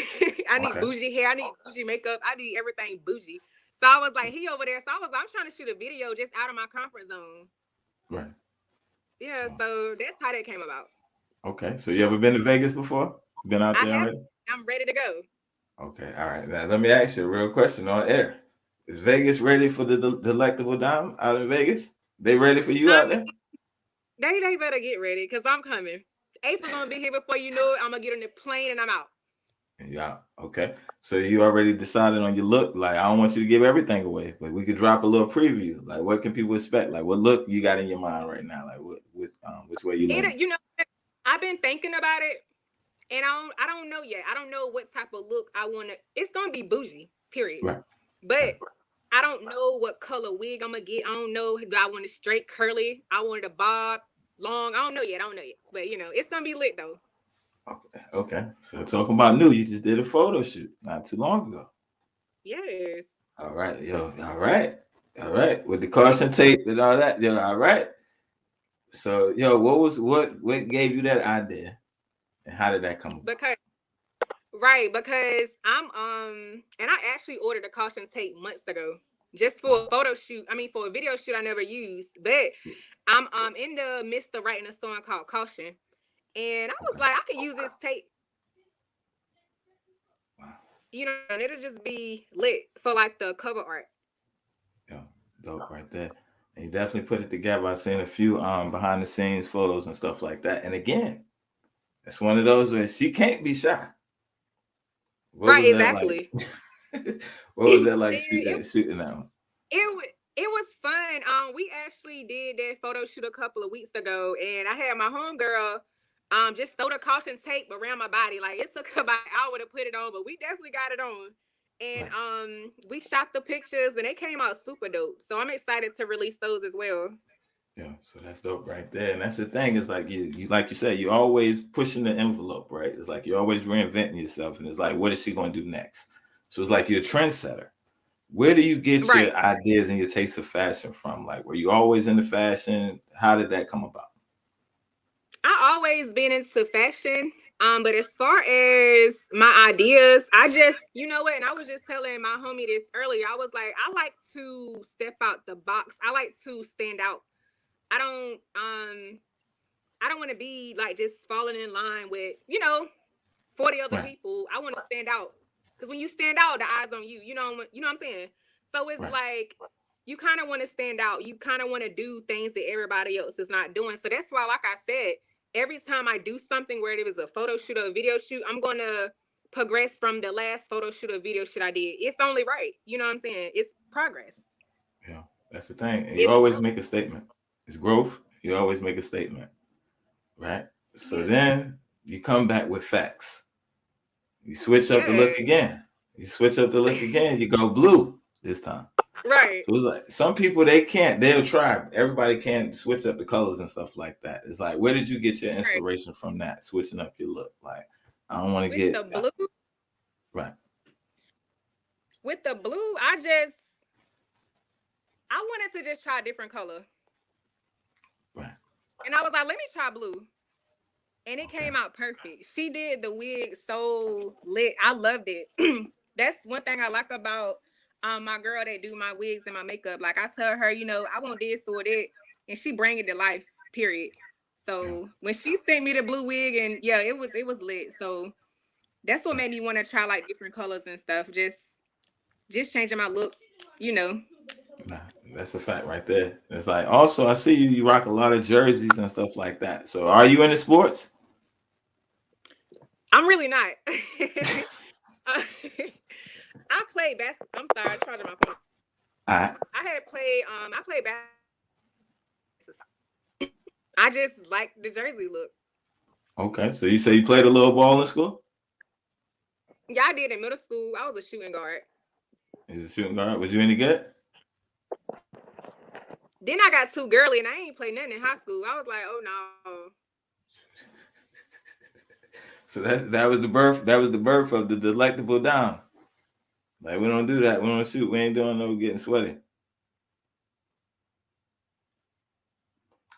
I need bougie hair. I need bougie makeup. I need everything bougie. So I was like, he over there. So I'm trying to shoot a video just out of my comfort zone. Right. Yeah. So that's how that came about. Okay. So you ever been to Vegas before? Been out there already? I'm ready to go. Okay. All right. Now let me ask you a real question on air. Is Vegas ready for the Delectable Dime out in Vegas? They ready for you out there? They better get ready because I'm coming. April's gonna be here before you know it. I'm gonna get on the plane and I'm out. Yeah. Okay. So you already decided on your look. Like, I don't want you to give everything away, but we could drop a little preview. Like, what can people expect? Like, what look you got in your mind right now? Like, which way you leaning? You know, I've been thinking about it, and I don't know yet. I don't know what type of look I want to. It's gonna be bougie, period. Right. But I don't know what color wig I'm gonna get. I don't know. Do I want it straight, curly? I want it a bob, long. I don't know yet. But it's gonna be lit though. Okay. So talking about new, you just did a photo shoot not too long ago. Yes. All right, All right. With the caution tape and all that, all right. So, what gave you that idea, and how did that come about? Because I'm and I actually ordered a caution tape months ago just for a photo shoot. I mean, for a video shoot I never used, but I'm in the midst of writing a song called Caution. And I was like, I could use this tape. Wow. And it'll just be lit for like the cover art. Yeah, dope right there. And you definitely put it together. I've seen a few behind the scenes photos and stuff like that. And again, it's one of those where she can't be shy. Right, exactly. Like? What was that like shooting that one? It was fun. We actually did that photo shoot a couple of weeks ago, and I had my homegirl just throw the caution tape around my body. Like, it took about an hour to put it on, but we definitely got it on. And we shot the pictures and they came out super dope. So I'm excited to release those as well. Yeah, so that's dope right there. And that's the thing, is like you like you said, you're always pushing the envelope, right? It's like you're always reinventing yourself, and it's like, what is she going to do next? So it's like you're a trendsetter. Where do you get your ideas and your taste of fashion from? Like, were you always into fashion? How did that come about? I always been into fashion. But as far as my ideas, I just, you know what, and I was just telling my homie this earlier. I was like, I like to step out the box. I like to stand out. I don't want to be like just falling in line with, 40 other people. I want to stand out. Because when you stand out, the eyes on you. You know what I'm saying? So it's like you kind of want to stand out. You kind of want to do things that everybody else is not doing. So that's why, like I said, every time I do something, where it was a photo shoot or a video shoot, I'm going to progress from the last photo shoot or video shoot I did. It's only right. You know what I'm saying? It's progress. Yeah, that's the thing. And you always make a statement. It's growth. You always make a statement. Right? So then you come back with facts. You switch up the look again. You switch up the look again. You go blue this time. Right. So it's like some people, they'll try. Everybody can't switch up the colors and stuff like that. It's like, where did you get your inspiration from that? Switching up your look. Like, I don't want to get the blue. Right. With the blue, I wanted to just try a different color. Right. And I was like, let me try blue. And it came out perfect. She did the wig so lit. I loved it. That's one thing I like about my girl that do my wigs and my makeup. Like, I tell her, I want this or that, and she bring it to life, period. So when she sent me the blue wig, and it was lit. So that's what made me want to try like different colors and stuff. Just changing my look, Nah, that's a fact right there. It's like, also, I see you rock a lot of jerseys and stuff like that. So are you into sports? I'm really not. I played basketball. I'm sorry, I tried my phone. I played basketball. I just like the jersey look. Okay, so you say you played a little ball in school? Yeah, I did in middle school. I was a shooting guard. You was a shooting guard? Was you any good? Then I got too girly and I ain't played nothing in high school. I was like, oh no. So that was the birth. That was the birth of the Delectable Dime. Like, we don't do that. We don't shoot. We ain't doing no getting sweaty.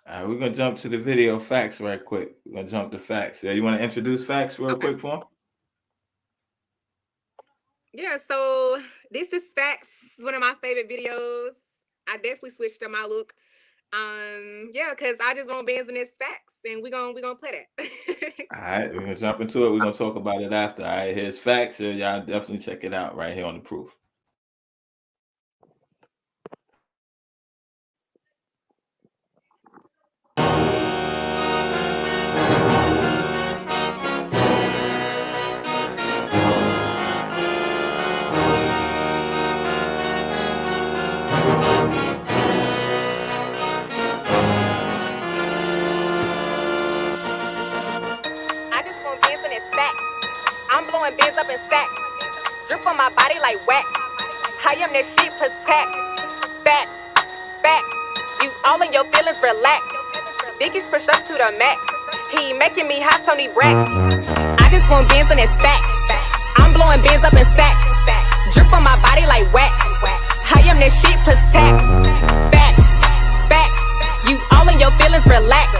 All right, we're gonna jump to the video facts right quick. We're gonna jump to facts. Yeah, you want to introduce facts real quick for them? Yeah, so this is facts. One of my favorite videos. I definitely switched up my look. Because I just want bands in this facts, and we're gonna play that. All right, we're gonna jump into it. We're gonna talk about it after. All right, here's facts. Here, y'all definitely check it out right here on the proof. Bands up in stacks, drip on my body like wax. I am that shit plus pack. Facts, you all in your feelings, relax. Vickys push up to the max. He making me hot, Tony Brack. I just want bands in his stacks. I'm blowing bands up in stacks. Drip on my body like wax. I am that shit plus tax. Facts, you all in your feelings, relax.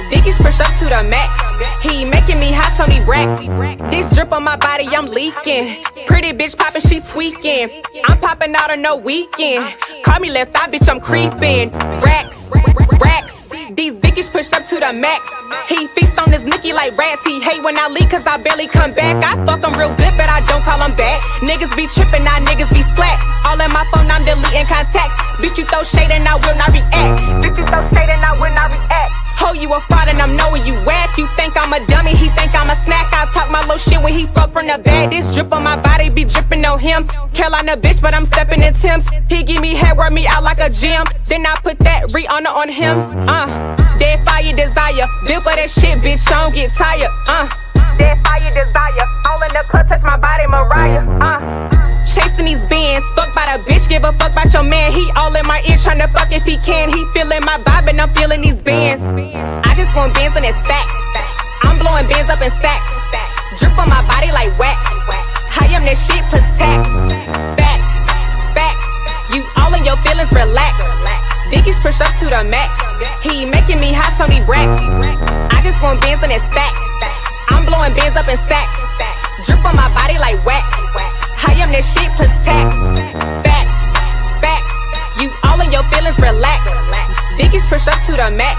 Vickys push up to the max. He making me hot, Tony Brack. This drip on my body, I'm leaking. Pretty bitch popping, she tweaking. I'm popping out on no weekend. Call me left eye, bitch, I'm creeping. Racks. These Vickys pushed up to the max. He feast on his Nicky like rats. He hate when I leave cause I barely come back. I fuck him real good, but I don't call him back. Niggas be tripping, now niggas be slack. All in my phone, I'm deleting contacts. Bitch, you throw shade and I will not react. Oh, you a fraud and I'm knowing you whack. You think I'm a dummy, he think I'm a snack. I talk my low shit when he fuck from the bag. This drip on my body be dripping on him. Carolina bitch, but I'm stepping in Tim's. He give me head, work me out like a gym. Then I put that Rihanna on him. Dead fire desire. Built for that shit, bitch, I don't get tired. Dead fire desire. All in the club, touch my body, Mariah. Chasing these bands, fuck by the bitch, give a fuck about your man. He all in my ear, tryna fuck if he can. He feeling my vibe and I'm feeling these bands. I just want bands in his stacks. I'm blowing bands up in stacks. Drip on my body like wax. I am that shit plus tax. Facts, you all in your feelings, relax. Vickys push up to the max. He making me hot, Tony Brack. I just want bands in his stacks. I'm I'm blowing bands up in stacks. Drip on my body like wax. I am that shit plus tax. Facts, facts. You all in your feelings, relax. Vickys push up to the max.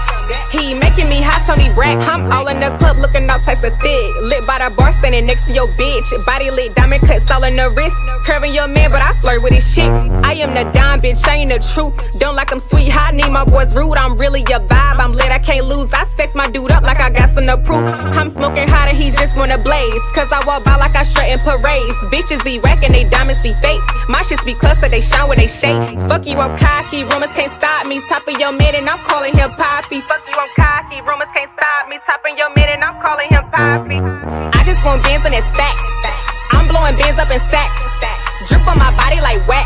He making me hot, Tony Brack. I'm all in the club looking all types of thick. Lit by the bar, standing next to your bitch. Body lit, diamond cuts all in the wrist. Curving your man, but I flirt with his shit. I am the dime, bitch, I ain't the truth. Don't like I'm sweet, I need my boys rude. I'm really your vibe, I'm lit, I can't lose. I sex my dude up like I got some to prove. I'm smoking hot and he just wanna blaze. Cause I walk by like I straighten parades. Bitches be whacking, they diamonds be fake. My shits be clustered, they shine when they shake. Fuck you, I'm cocky, rumors can't stop me. Top of your man and I'm calling him Poppy. Fuck you, I'm cocky, rumors can't stop me. Top of your man and I'm calling him Poppy. I just want bands in that stack. I'm blowing bands up in stacks. Drip on my body like wax.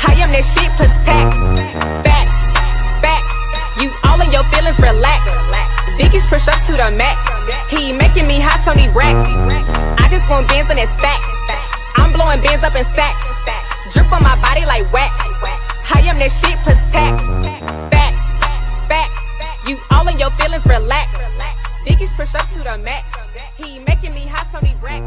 I am that shit plus tax. Facts, facts. You all in your feelings, relax. Vickys push up to the max. He making me hot, Tony Brack. I just want bands in that stack. I'm blowing bands up in stacks. Drip on my body like wax. I am that shit plus tax. Facts, facts. You all in your feelings, relax. Vickys push up to the max. He making me hot, Tony Brack.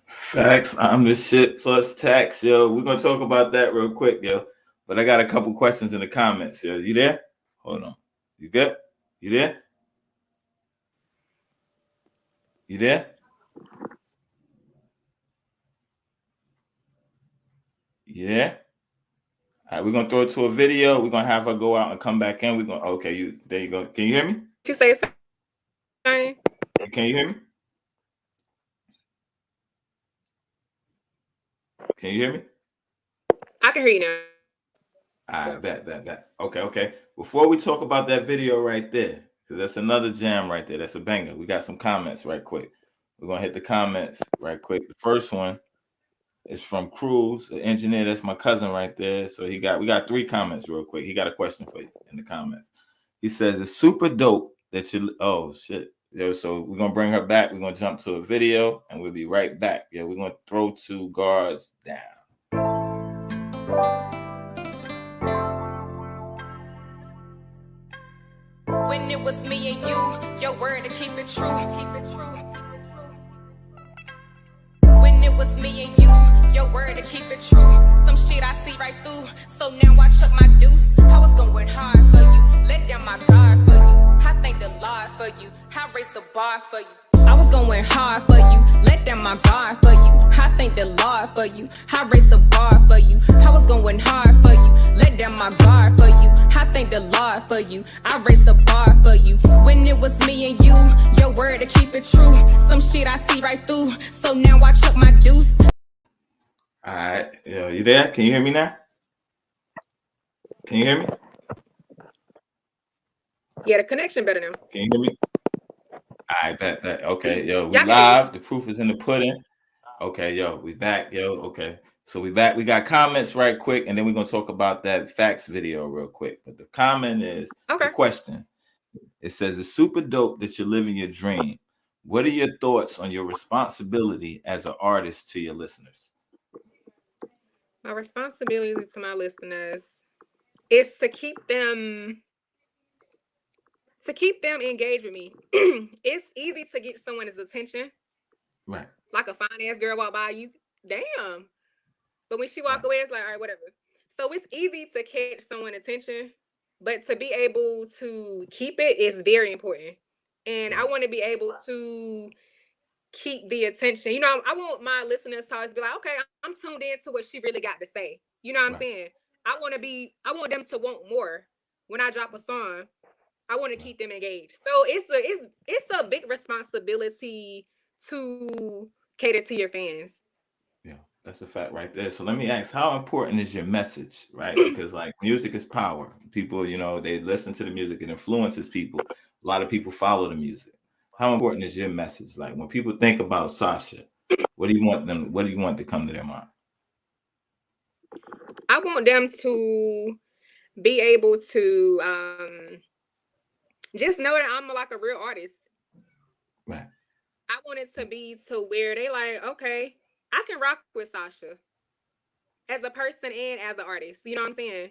Facts, I'm the shit plus tax, yo. We're gonna talk about that real quick, yo. But I got a couple questions in the comments, yo. You there? Hold on. You good? You there? You there? You there? All right, we're gonna throw it to a video. We're gonna have her go out and come back in. We're gonna okay, there you go. Can you hear me? You say something? Can you hear me? Can you hear me? I can hear you now. All right, bet. Okay. Before we talk about that video right there, because that's another jam right there. That's a banger. We got some comments right quick. We're gonna hit the comments right quick. The first one is from Cruz, the engineer. That's my cousin right there. So we got 3 comments real quick. He got a question for you in the comments. He says it's super dope that you. Oh shit. Yeah, so we're gonna bring her back. We're gonna jump to a video and we'll be right back. Yeah, we're gonna throw 2 guards down. When it was me and you, your word to keep it true. When it was me and you, your word to keep it true. Some shit I see right through, so now I chuck my deuce. I was going hard for you, let down my guard for you. I thank the Lord for you, I raised the bar for you. I was going hard for you, let down my guard for you. I thank the Lord for you, I raised the bar for you. I was going hard for you, let down my guard for you. I thank the Lord for you, I raised the bar for you. When it was me and you, your word to keep it true. Some shit I see right through, so now I chuck my deuce. All right, yo, you there? Can you hear me now? Can you hear me? Yeah, the connection better now. Can you hear me? All right, bet. Okay, yo, we Yeah, I can live. The proof is in the pudding. Okay, yo, we back, yo. Okay, so we back. We got comments right quick, and then we're gonna talk about that facts video real quick. But the comment is Okay. the question. It says it's super dope that you're living your dream. What are your thoughts on your responsibility as an artist to your listeners? My responsibility to my listeners is to keep them engaged with me. It's easy to get someone's attention. Right. Like a fine ass girl walk by, you damn. But when she walk away, it's like, all right, whatever. So it's easy to catch someone's attention, but to be able to keep it is very important. And I want to be able to keep the attention. You know, I want my listeners to always be like, okay, I'm tuned in to what she really got to say. You know what I'm saying? I want them to want more. When I drop a song, I want to keep them engaged. So it's a big responsibility to cater to your fans. Yeah, that's a fact right there. So let me ask, how important is your message, right? Because like music is power. People, you know, they listen to the music, it influences people. A lot of people follow the music. How important is your message? Like when people think about Sasha, what do you want to come to their mind? I want them to be able to just know that I'm like a real artist. Right. I want it to be to where they like, okay, I can rock with Sasha as a person and as an artist. You know what I'm saying?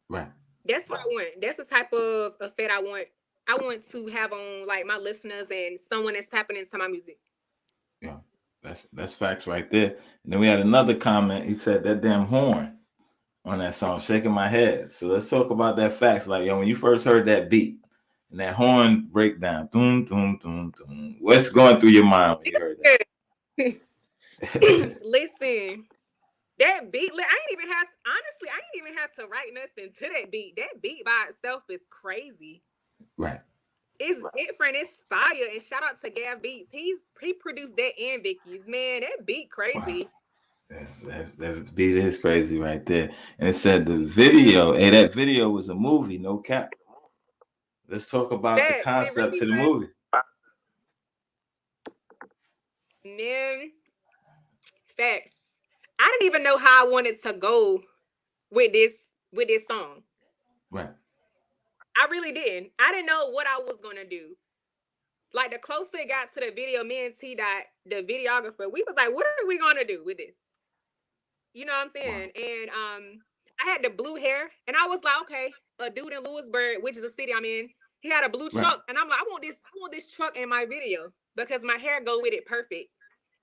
Right. That's what I want. That's the type of effect I want. I want to have on like my listeners and someone that's tapping into my music. Yeah, that's facts right there. And then we had another comment. He said that damn horn on that song, shaking my head. So let's talk about that facts. Like, yo, when you first heard that beat and that horn breakdown, doom, doom, doom, doom. What's going through your mind when you heard that? Listen, that beat, I ain't even have to write nothing to that beat. That beat by itself is crazy. Right. It's different. It's fire. And shout out to Gav Beats. He produced that and Vickys. Man, that beat crazy. Wow. Yeah, that beat is crazy right there. And it said the video, that video was a movie, no cap. Let's talk about the concept to the movie. Man, facts. I didn't even know how I wanted to go with this song. Right. I really didn't. I didn't know what I was gonna do. Like the closer it got to the video, me and T Dot, the videographer, we was like, what are we gonna do with this? You know what I'm saying? Wow. And I had the blue hair, and I was like, okay, a dude in Lewisburg, which is a city I'm in, he had a blue truck, and I'm like, I want this truck in my video because my hair go with it perfect.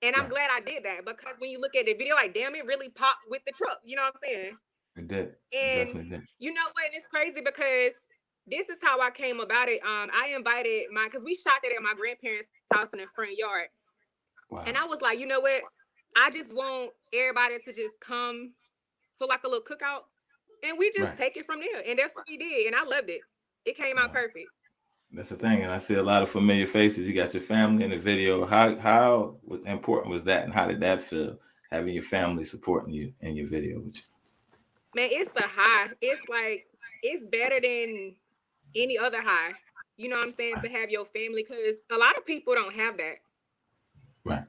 And I'm glad I did that because when you look at the video, like, damn, it really popped with the truck. You know what I'm saying? It did. And definitely did. You know what? It's crazy because this is how I came about it. I invited because we shot that at my grandparents' house in the front yard. Wow. And I was like, you know what? I just want everybody to just come for like a little cookout, and we just take it from there. And that's what we did, and I loved it. It came out perfect. That's the thing, and I see a lot of familiar faces. You got your family in the video. How important was that, and how did that feel, having your family supporting you in your video with you? Man, it's a high. It's like, it's better than any other high. You know what I'm saying? To have your family, because a lot of people don't have that. Right.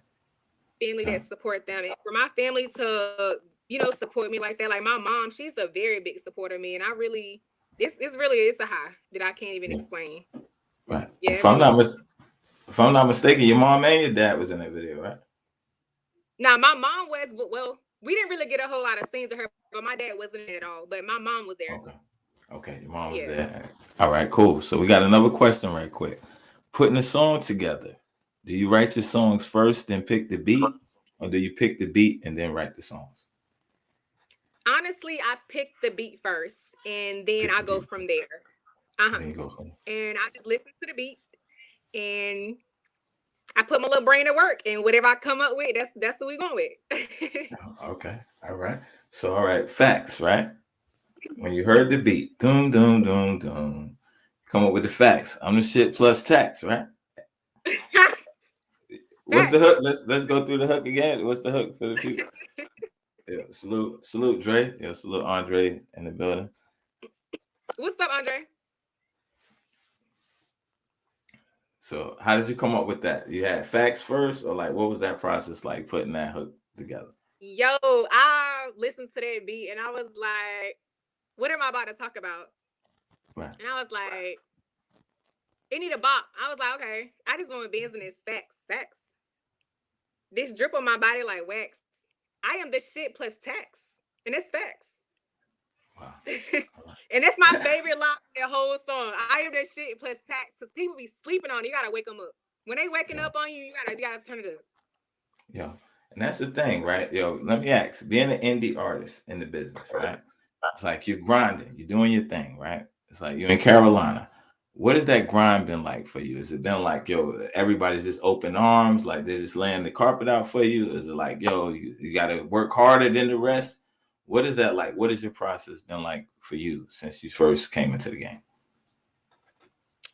Family that support them. And for my family to, support me like that, like my mom, she's a very big supporter of me. And I really, it's a high that I can't even explain. Right. Yeah. If I'm not mistaken, your mom and your dad was in that video, right? Now, my mom was, but well, we didn't really get a whole lot of scenes of her, but my dad wasn't in it at all. But my mom was there. Okay, your mom was there. All right, cool. So we got another question right quick. Putting a song together, do you write your songs first, then pick the beat, or do you pick the beat and then write the songs? Honestly, I pick the beat first, and then I go from there. Then you go from there. And I just listen to the beat, and I put my little brain to work, and whatever I come up with, that's what we going with. Okay, all right. So, all right, facts, right? When you heard the beat, doom, doom, doom, doom, come up with the facts. I'm the shit plus tax, right? What's the hook? Let's go through the hook again. What's the hook for the people? Yeah, salute, Dre. Yeah, salute Andre in the building. What's up, Andre? So, how did you come up with that? You had facts first, or like, what was that process like putting that hook together? Yo, I listened to that beat and I was like, what am I about to talk about? Right. And I was like, it need a bop. I was like, okay, I just want bands in this facts. This drip on my body like wax. I am the shit plus tax. And it's facts. Wow. And that's my favorite line in the whole song. I am the shit plus tax. Because people be sleeping on you. You gotta wake them up. When they waking up on you, you gotta turn it up. Yeah. And that's the thing, right? Yo, let me ask, being an indie artist in the business, right? It's like you're grinding, you're doing your thing, right? It's like you're in Carolina. What has that grind been like for you? Has it been like, yo, everybody's just open arms, like they're just laying the carpet out for you? Is it like, yo, you got to work harder than the rest? What is that like? What has your process been like for you since you first came into the game?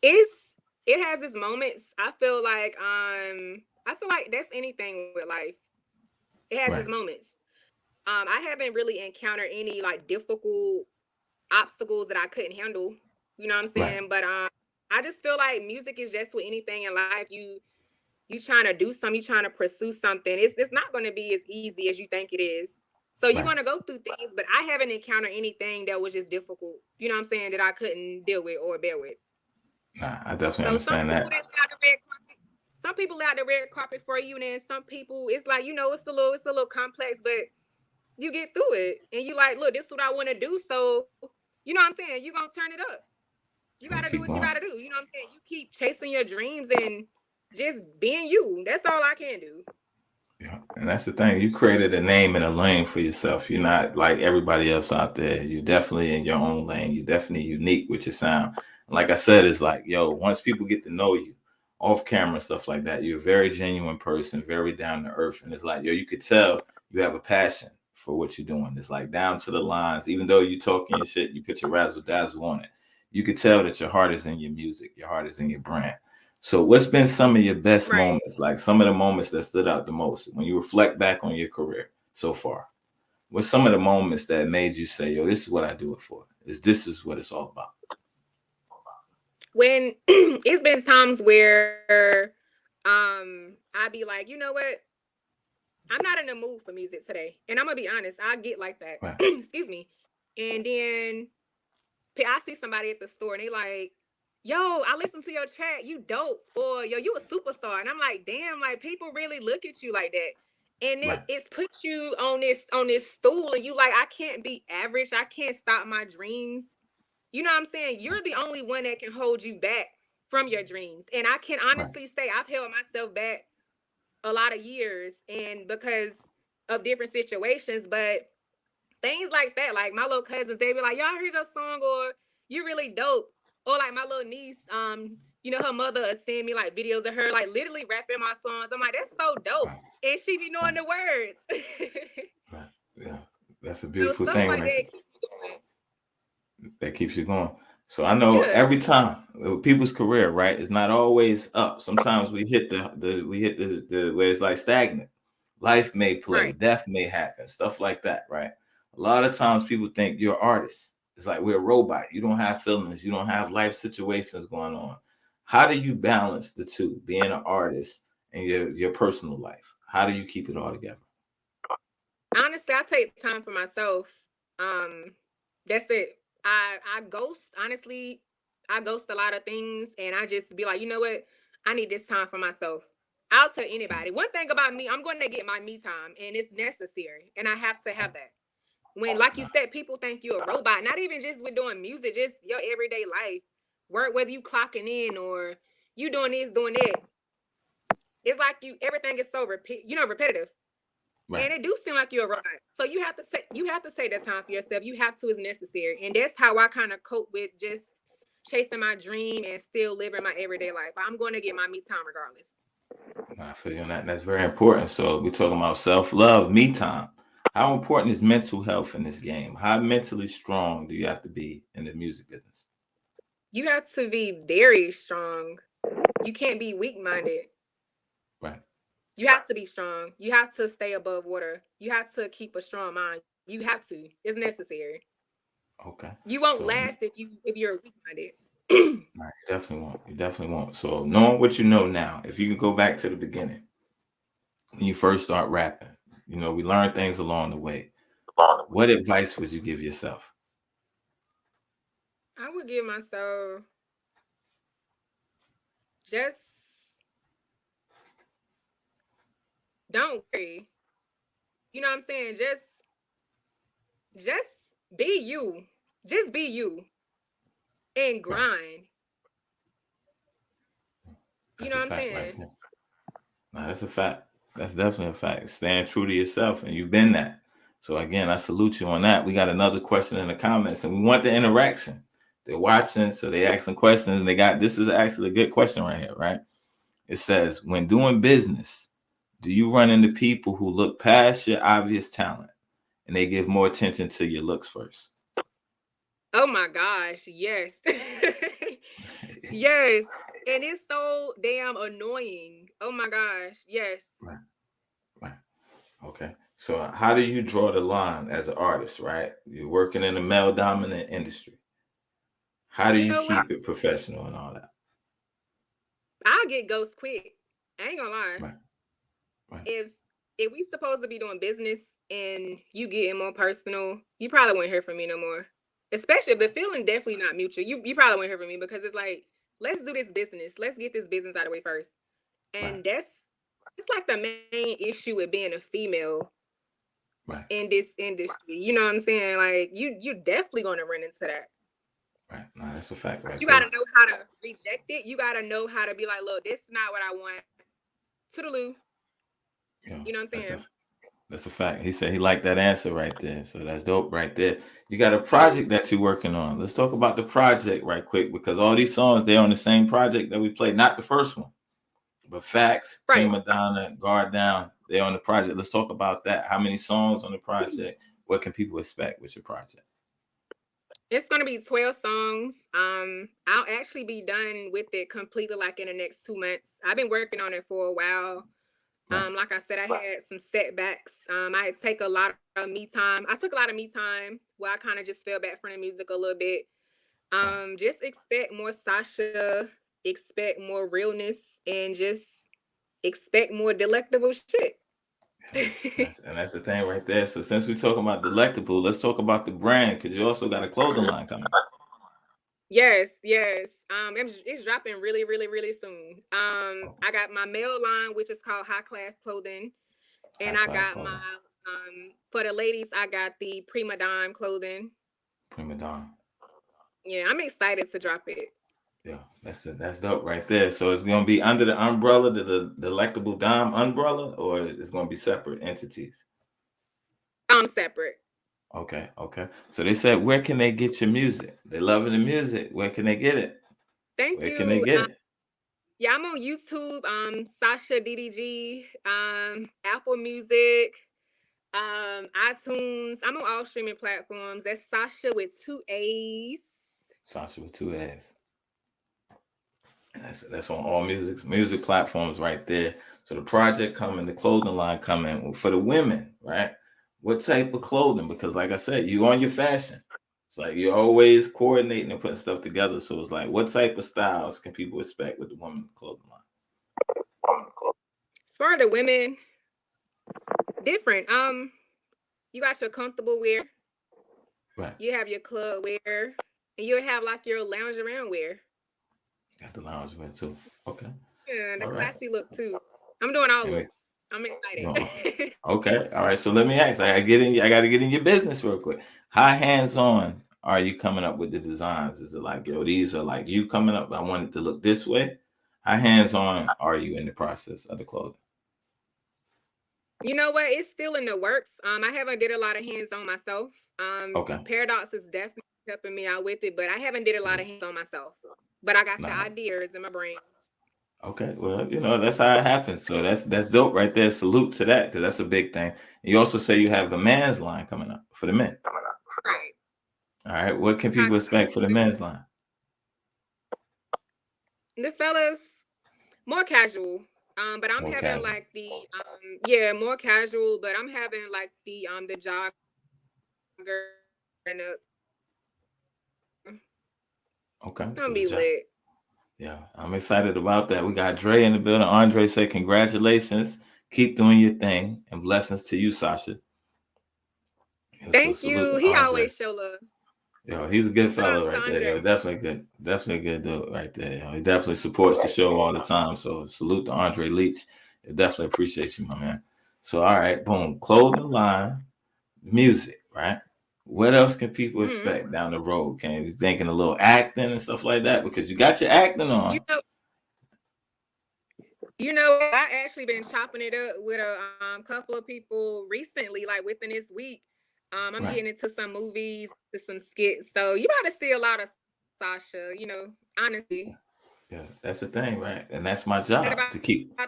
It has its moments. I feel like that's anything with life. It has its moments. I haven't really encountered any like difficult obstacles that I couldn't handle. You know what I'm saying? Right. But I just feel like music is just with anything in life. You trying to do something, you trying to pursue something. It's not going to be as easy as you think it is. So you're going to go through things, but I haven't encountered anything that was just difficult. You know what I'm saying? That I couldn't deal with or bear with. Nah, I definitely understand that. Some people lay out the red carpet for you, and then some people, it's like, it's a little complex, but you get through it, and you like, look, this is what I want to do. So you know what I'm saying? You're gonna turn it up. You gotta do what you gotta do. You know what I'm saying? You keep chasing your dreams and just being you. That's all I can do. Yeah, and that's the thing. You created a name and a lane for yourself. You're not like everybody else out there. You're definitely in your own lane. You're definitely unique with your sound. Like I said, it's like, yo, once people get to know you off camera, stuff like that, you're a very genuine person, very down to earth. And it's like, yo, you could tell you have a passion for what you're doing. It's like down to the lines. Even though you talking your shit, you put your razzle dazzle on it. You could tell that your heart is in your music. Your heart is in your brand. So what's been some of your best moments, like some of the moments that stood out the most when you reflect back on your career so far? What's some of the moments that made you say, yo, this is what I do it for? This is what it's all about? When it's been times where I'd be like, you know what? I'm not in the mood for music today. And I'm gonna be honest, I get like that. Right. Excuse me. And then I see somebody at the store and they like, yo, I listened to your track, you dope, or yo, you a superstar. And I'm like, damn, like people really look at you like that. And it's put you on this stool and you like, I can't be average. I can't stop my dreams. You know what I'm saying? You're the only one that can hold you back from your dreams. And I can honestly say I've held myself back a lot of years and because of different situations, but things like that, like my little cousins, they be like, y'all heard your song, or you really dope. Or like my little niece, you know, her mother send me like videos of her like literally rapping my songs. I'm like, that's so dope. And she be knowing the words. Yeah, that's a beautiful so thing, like right? That keeps you going. That keeps you going. So I know every time people's career, right, is not always up. Sometimes we hit the where it's like stagnant. Life may play, death may happen, stuff like that, right? A lot of times people think you're an artist. It's like we're a robot. You don't have feelings. You don't have life situations going on. How do you balance the two, being an artist and your personal life? How do you keep it all together? Honestly, I take time for myself. That's it. I ghost, honestly, I ghost a lot of things and I just be like, you know what? I need this time for myself. I'll tell anybody. One thing about me, I'm going to get my me time and it's necessary. And I have to have that. When, like you said, people think you're a robot, not even just with doing music, just your everyday life. Work, whether you clocking in or you doing this, doing that. It's like everything is so repetitive. Right. And it do seem like you're a robot. So you have to take that time for yourself. You have to, it's necessary. And that's how I kind of cope with just chasing my dream and still living my everyday life. I'm going to get my me time regardless. I feel you on that. That's very important. So we're talking about self-love, me time. How important is mental health in this game? How mentally strong do you have to be in the music business? You have to be very strong. You can't be weak-minded. Right. You have to be strong. You have to stay above water. You have to keep a strong mind. You have to. It's necessary. Okay. You won't last if you're weak-minded. Right, you definitely won't. You definitely won't. So knowing what you know now, if you can go back to the beginning, when you first start rapping, you know, we learn things along the way. What advice would you give yourself? I would give myself just don't worry. You know what I'm saying? Just be you. Just be you. And grind. You know what I'm saying? Right? No, that's a fact. That's definitely a fact. Staying true to yourself, and you've been that. So again, I salute you on that. We got another question in the comments, and we want the interaction. They're watching, so they asking questions. And this is actually a good question right here, right? It says, when doing business, do you run into people who look past your obvious talent and they give more attention to your looks first? Oh my gosh, yes. Yes. And it's so damn annoying. Oh my gosh, yes. Right. Okay. So how do you draw the line as an artist, right? You're working in a male-dominant industry. How do you keep it professional and all that? I'll get ghost quick. I ain't gonna lie. Right. If we supposed to be doing business and you getting more personal, you probably wouldn't hear from me no more. Especially if the feeling definitely not mutual. You probably wouldn't hear from me because it's like, let's do this business. Let's get this business out of the way first. And it's like the main issue with being a female. Right. in this industry. You know what I'm saying? Like you definitely gonna run into that. Right. No, that's a fact. Right. But you gotta know how to reject it. You gotta know how to be like, look, this is not what I want. Toodaloo. You know what I'm saying? That's a fact. He said he liked that answer right there. So that's dope right there. You got a project that you're working on. Let's talk about the project right quick, because all these songs, they're on the same project that we played. Not the first one, but Facts, Right. Prima Donna, Guardsdown, they're on the project. Let's talk about that. How many songs on the project? What can people expect with your project? It's gonna be 12 songs. I'll actually be done with it completely like in the next 2 months. I've been working on it for a while. Like I said, I had some setbacks. I had take a lot of me time. I took a lot of me time where I kind of just fell back from the music a little bit. Just expect more Sasha, expect more realness, and just expect more delectable shit. That's the thing right there. So since we're talking about Delectable, let's talk about the brand, because you also got a clothing line coming. Yes. It's dropping really, really, really soon. I got my male line, which is called High Class Clothing, and I got my for the ladies, I got the Prima Dime clothing. Prima Donna. Yeah, I'm excited to drop it. Yeah, that's dope right there. So it's gonna be under the umbrella, the Delectable Dime umbrella, or it's gonna be separate entities? Separate. Okay. So they said, where can they get your music? They're loving the music. Where can they get it? Thank Where you. can they get it? Yeah, I'm on YouTube, Sasha DDG, Apple Music, iTunes. I'm on all streaming platforms. That's Sasha with 2 A's. Sasha with 2 A's. That's on all music platforms right there. So the project coming, the clothing line coming for the women, right? What type of clothing? Because like I said, you on your fashion. It's like you're always coordinating and putting stuff together. So it's like, what type of styles can people expect with the women clothing line? As far as the women, different. You got your comfortable wear. Right. You have your club wear, and you'll have like your lounge around wear. Got the lounge wear too. Okay. Yeah, the All classy look too. I'm doing all Yeah. looks. I'm excited. Okay. All right. So let me ask. I got to get in your business real quick. How hands-on are you coming up with the designs? Is it like, yo, these are like you coming up, I want it to look this way? How hands-on are you in the process of the clothing? You know what? It's still in the works. I haven't did a lot of hands-on myself. Okay. Paradox is definitely helping me out with it, but I haven't did a lot of hands-on myself. But I got the ideas in my brain. Okay, well, that's how it happens. So that's dope right there. Salute to that, because that's a big thing. You also say you have a man's line coming up for the men. Right. All right. What can people expect for the men's line? The fellas, more casual. But I'm More having casual. like the more casual, but I'm having like the jogger and Okay. it's gonna be lit. Yeah, I'm excited about that. We got Dre in the building. Andre said, congratulations. Keep doing your thing, and blessings to you, Sasha. Thank you. He always show love. Yo, he's a good fellow right there. Yo, definitely a good dude right there. Yo, he definitely supports the show all the time. So salute to Andre Leach. I definitely appreciate you, my man. So all right, boom. Clothing line, music, right? What else can people expect down the road? Can you thinking a little acting and stuff like that? Because you got your acting on. You know, I actually been chopping it up with a couple of people recently, like within this week. I'm getting into some movies, to some skits. So you about to see a lot of Sasha, honestly. Yeah, that's the thing, right? And that's my job to keep.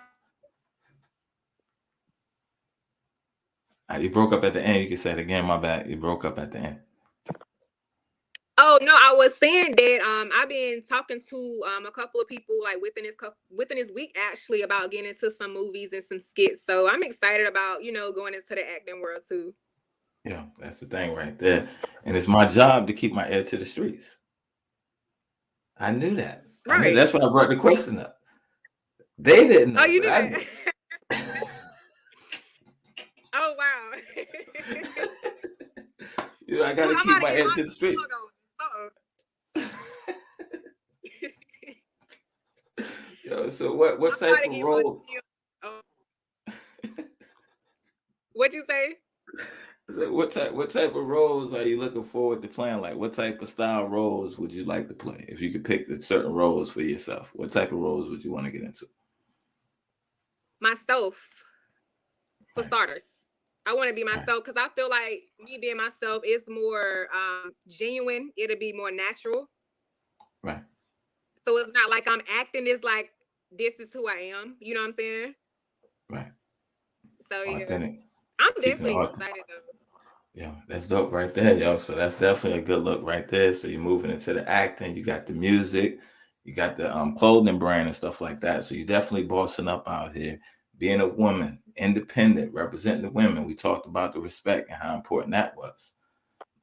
You broke up at the end. You can say it again. My bad. You broke up at the end. Oh no, I was saying that I've been talking to a couple of people like within this week actually about getting into some movies and some skits. So I'm excited about going into the acting world too. Yeah, that's the thing right there. And it's my job to keep my ear to the streets. I knew that. Right. I knew that's why I brought the question up. They didn't know. Oh, you knew that? Oh wow. I gotta keep my ear to the streets. Yo, so what type of role? What'd you say? what type of roles are you looking forward to playing? Like, what type of style roles would you like to play? If you could pick the certain roles for yourself, what type of roles would you want to get into? Myself, for Right, starters. I want to be right, myself because I feel like me being myself is more genuine. It'll be more natural. right, So it's not like I'm acting. It's like this is who I am. You know what I'm saying? right. So yeah, Authentic, I'm keeping it definitely authentic. excited though. Yeah, that's dope right there, yo. So that's definitely a good look right there. So you're moving into the acting, you got the music, you got the clothing brand and stuff like that. So you're definitely bossing up out here, being a woman, independent, representing the women. We talked about the respect and how important that was.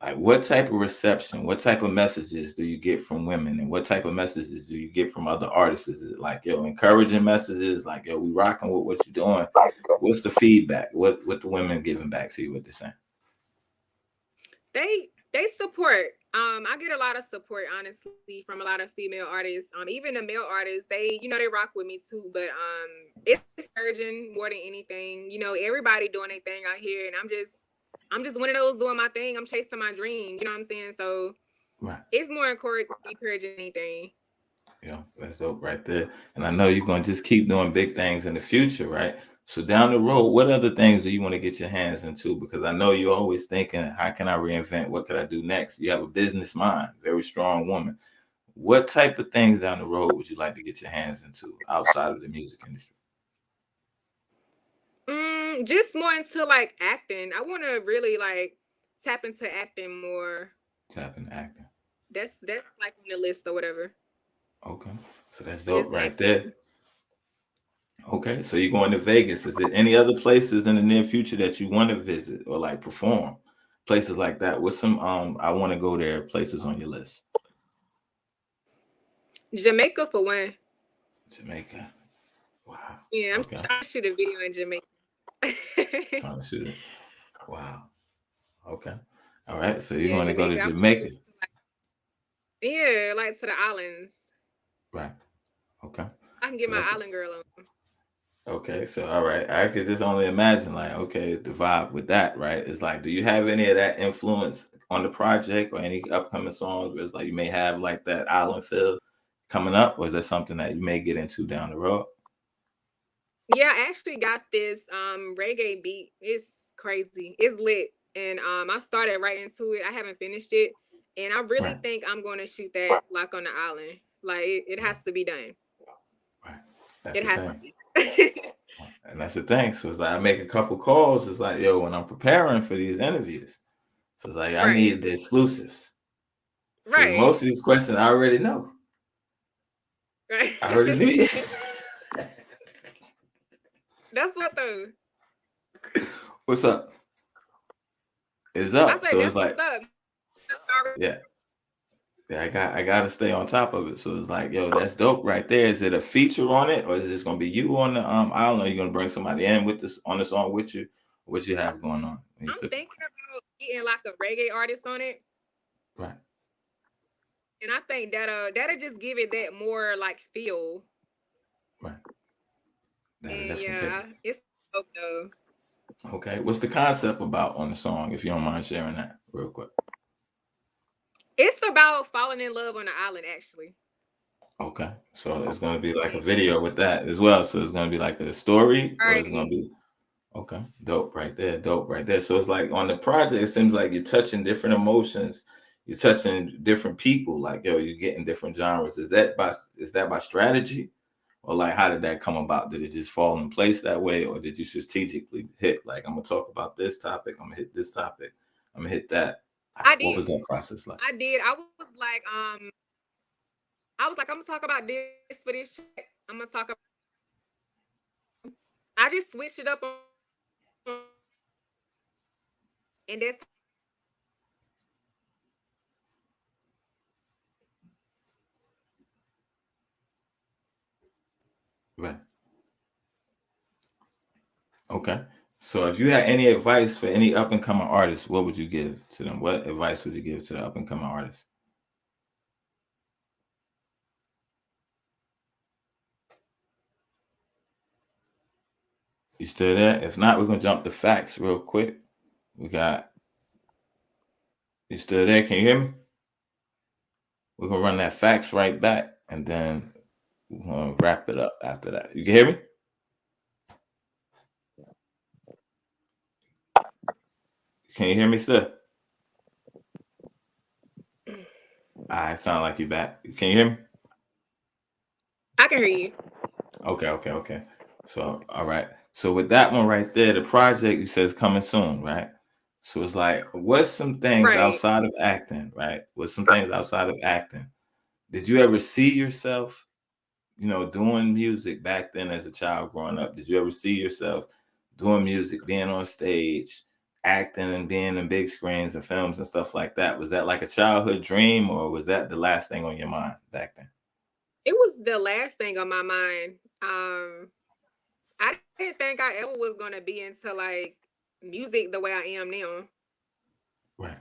Like, what type of reception, what type of messages do you get from women, and what type of messages do you get from other artists? Is it like, yo, encouraging messages, like, yo, we rocking with what you're doing? What's the feedback? What the women giving back to you? What they're saying? They support. I get a lot of support, honestly, from a lot of female artists. Even the male artists, they rock with me too. But it's urgent more than anything. Everybody doing their thing out here, and I'm just one of those doing my thing. I'm chasing my dream. You know what I'm saying? So Right. it's more encouraging anything. Yeah, that's dope right there. And I know you're going to just keep doing big things in the future, right? So down the road, what other things do you want to get your hands into? Because I know you're always thinking, how can I reinvent? What could I do next? You have a business mind, very strong woman. What type of things down the road would you like to get your hands into outside of the music industry? Just more into like acting. I want to really like tap into acting more. Tapping acting. That's like on the list or whatever. Okay. So that's dope Just right there. acting. Okay. So you're going to Vegas. Is there any other places in the near future that you want to visit or like perform? Places like that. What's some I want to go there places on your list? Jamaica for one. Jamaica. Wow. Yeah, I'm Okay. trying to shoot a video in Jamaica. Trying to shoot it. Wow. Okay. All right. So you Yeah, want to go to Jamaica. I want to go Jamaica. to yeah, like to the islands. Right. Okay. So I can get So my that's island girl on. okay. So all right. I could just only imagine like, okay, the vibe with that, right? It's like, do you have any of that influence on the project or any upcoming songs where it's like you may have like that island feel coming up, or is that something that you may get into down the road? Yeah, I actually got this reggae beat. It's crazy. It's lit. And I started right into it. I haven't finished it. And I really Right. think I'm gonna shoot that like on the island. Like it has to be done. Right. That's It the has to thing. be. And that's the thing. So it's like I make a couple calls. It's like, yo, when I'm preparing for these interviews, so it's like I Right. need the exclusives. So Right. most of these questions I already know. Right. I already knew you. That's what though. What's up? It's I up. said So it's that's what's like, up. yeah, yeah, I gotta stay on top of it. So it's like, yo, that's dope right there. Is it a feature on it, or is this gonna be you on the island? Are you gonna bring somebody in with this on the song with you? What you have going on when you I'm cook? thinking about getting like a reggae artist on it. Right, And I think that'll just give it that more like feel. right. That'll And definitely take yeah, it. it's dope though. Okay. What's the concept about on the song, if you don't mind sharing that real quick? It's about falling in love on the island, actually. Okay. So it's gonna be like a video with that as well. So it's gonna be like a story, or it's gonna Right. be okay. Dope right there. Dope right there. So it's like on the project, it seems like you're touching different emotions, you're touching different people, like yo, you're getting different genres. Is that by strategy? Or like how did that come about? Did it just fall in place that way, or did you strategically hit like I'm gonna talk about this topic, I'm gonna hit this topic, I'm gonna hit that? I What did. was that process like? I did. I'm gonna talk about this for this track. I'm gonna talk about I just switched it up on and that's Right. Okay. So if you had any advice for any up and coming artists, what would you give to them? What advice would you give to the up and coming artists? You still there? If not, we're gonna jump to facts real quick. We got You still there? Can you hear me? We're gonna run that facts right back, and then we're gonna wrap it up after that. You can hear me? Can you hear me, sir? I sound like you back. Can you hear me? I can hear you. Okay. So, all right. So with that one right there, the project you said is coming soon, right? So it's like, what's some things Right. outside of acting, right? What's some things outside of acting? Did you ever see yourself, doing music back then as a child growing up? Did you ever see yourself doing music, being on stage, acting and being in big screens and films and stuff like that? Was that like a childhood dream, or was that the last thing on your mind back then? It was the last thing on my mind. I didn't think I ever was gonna be into like music the way I am now. Right.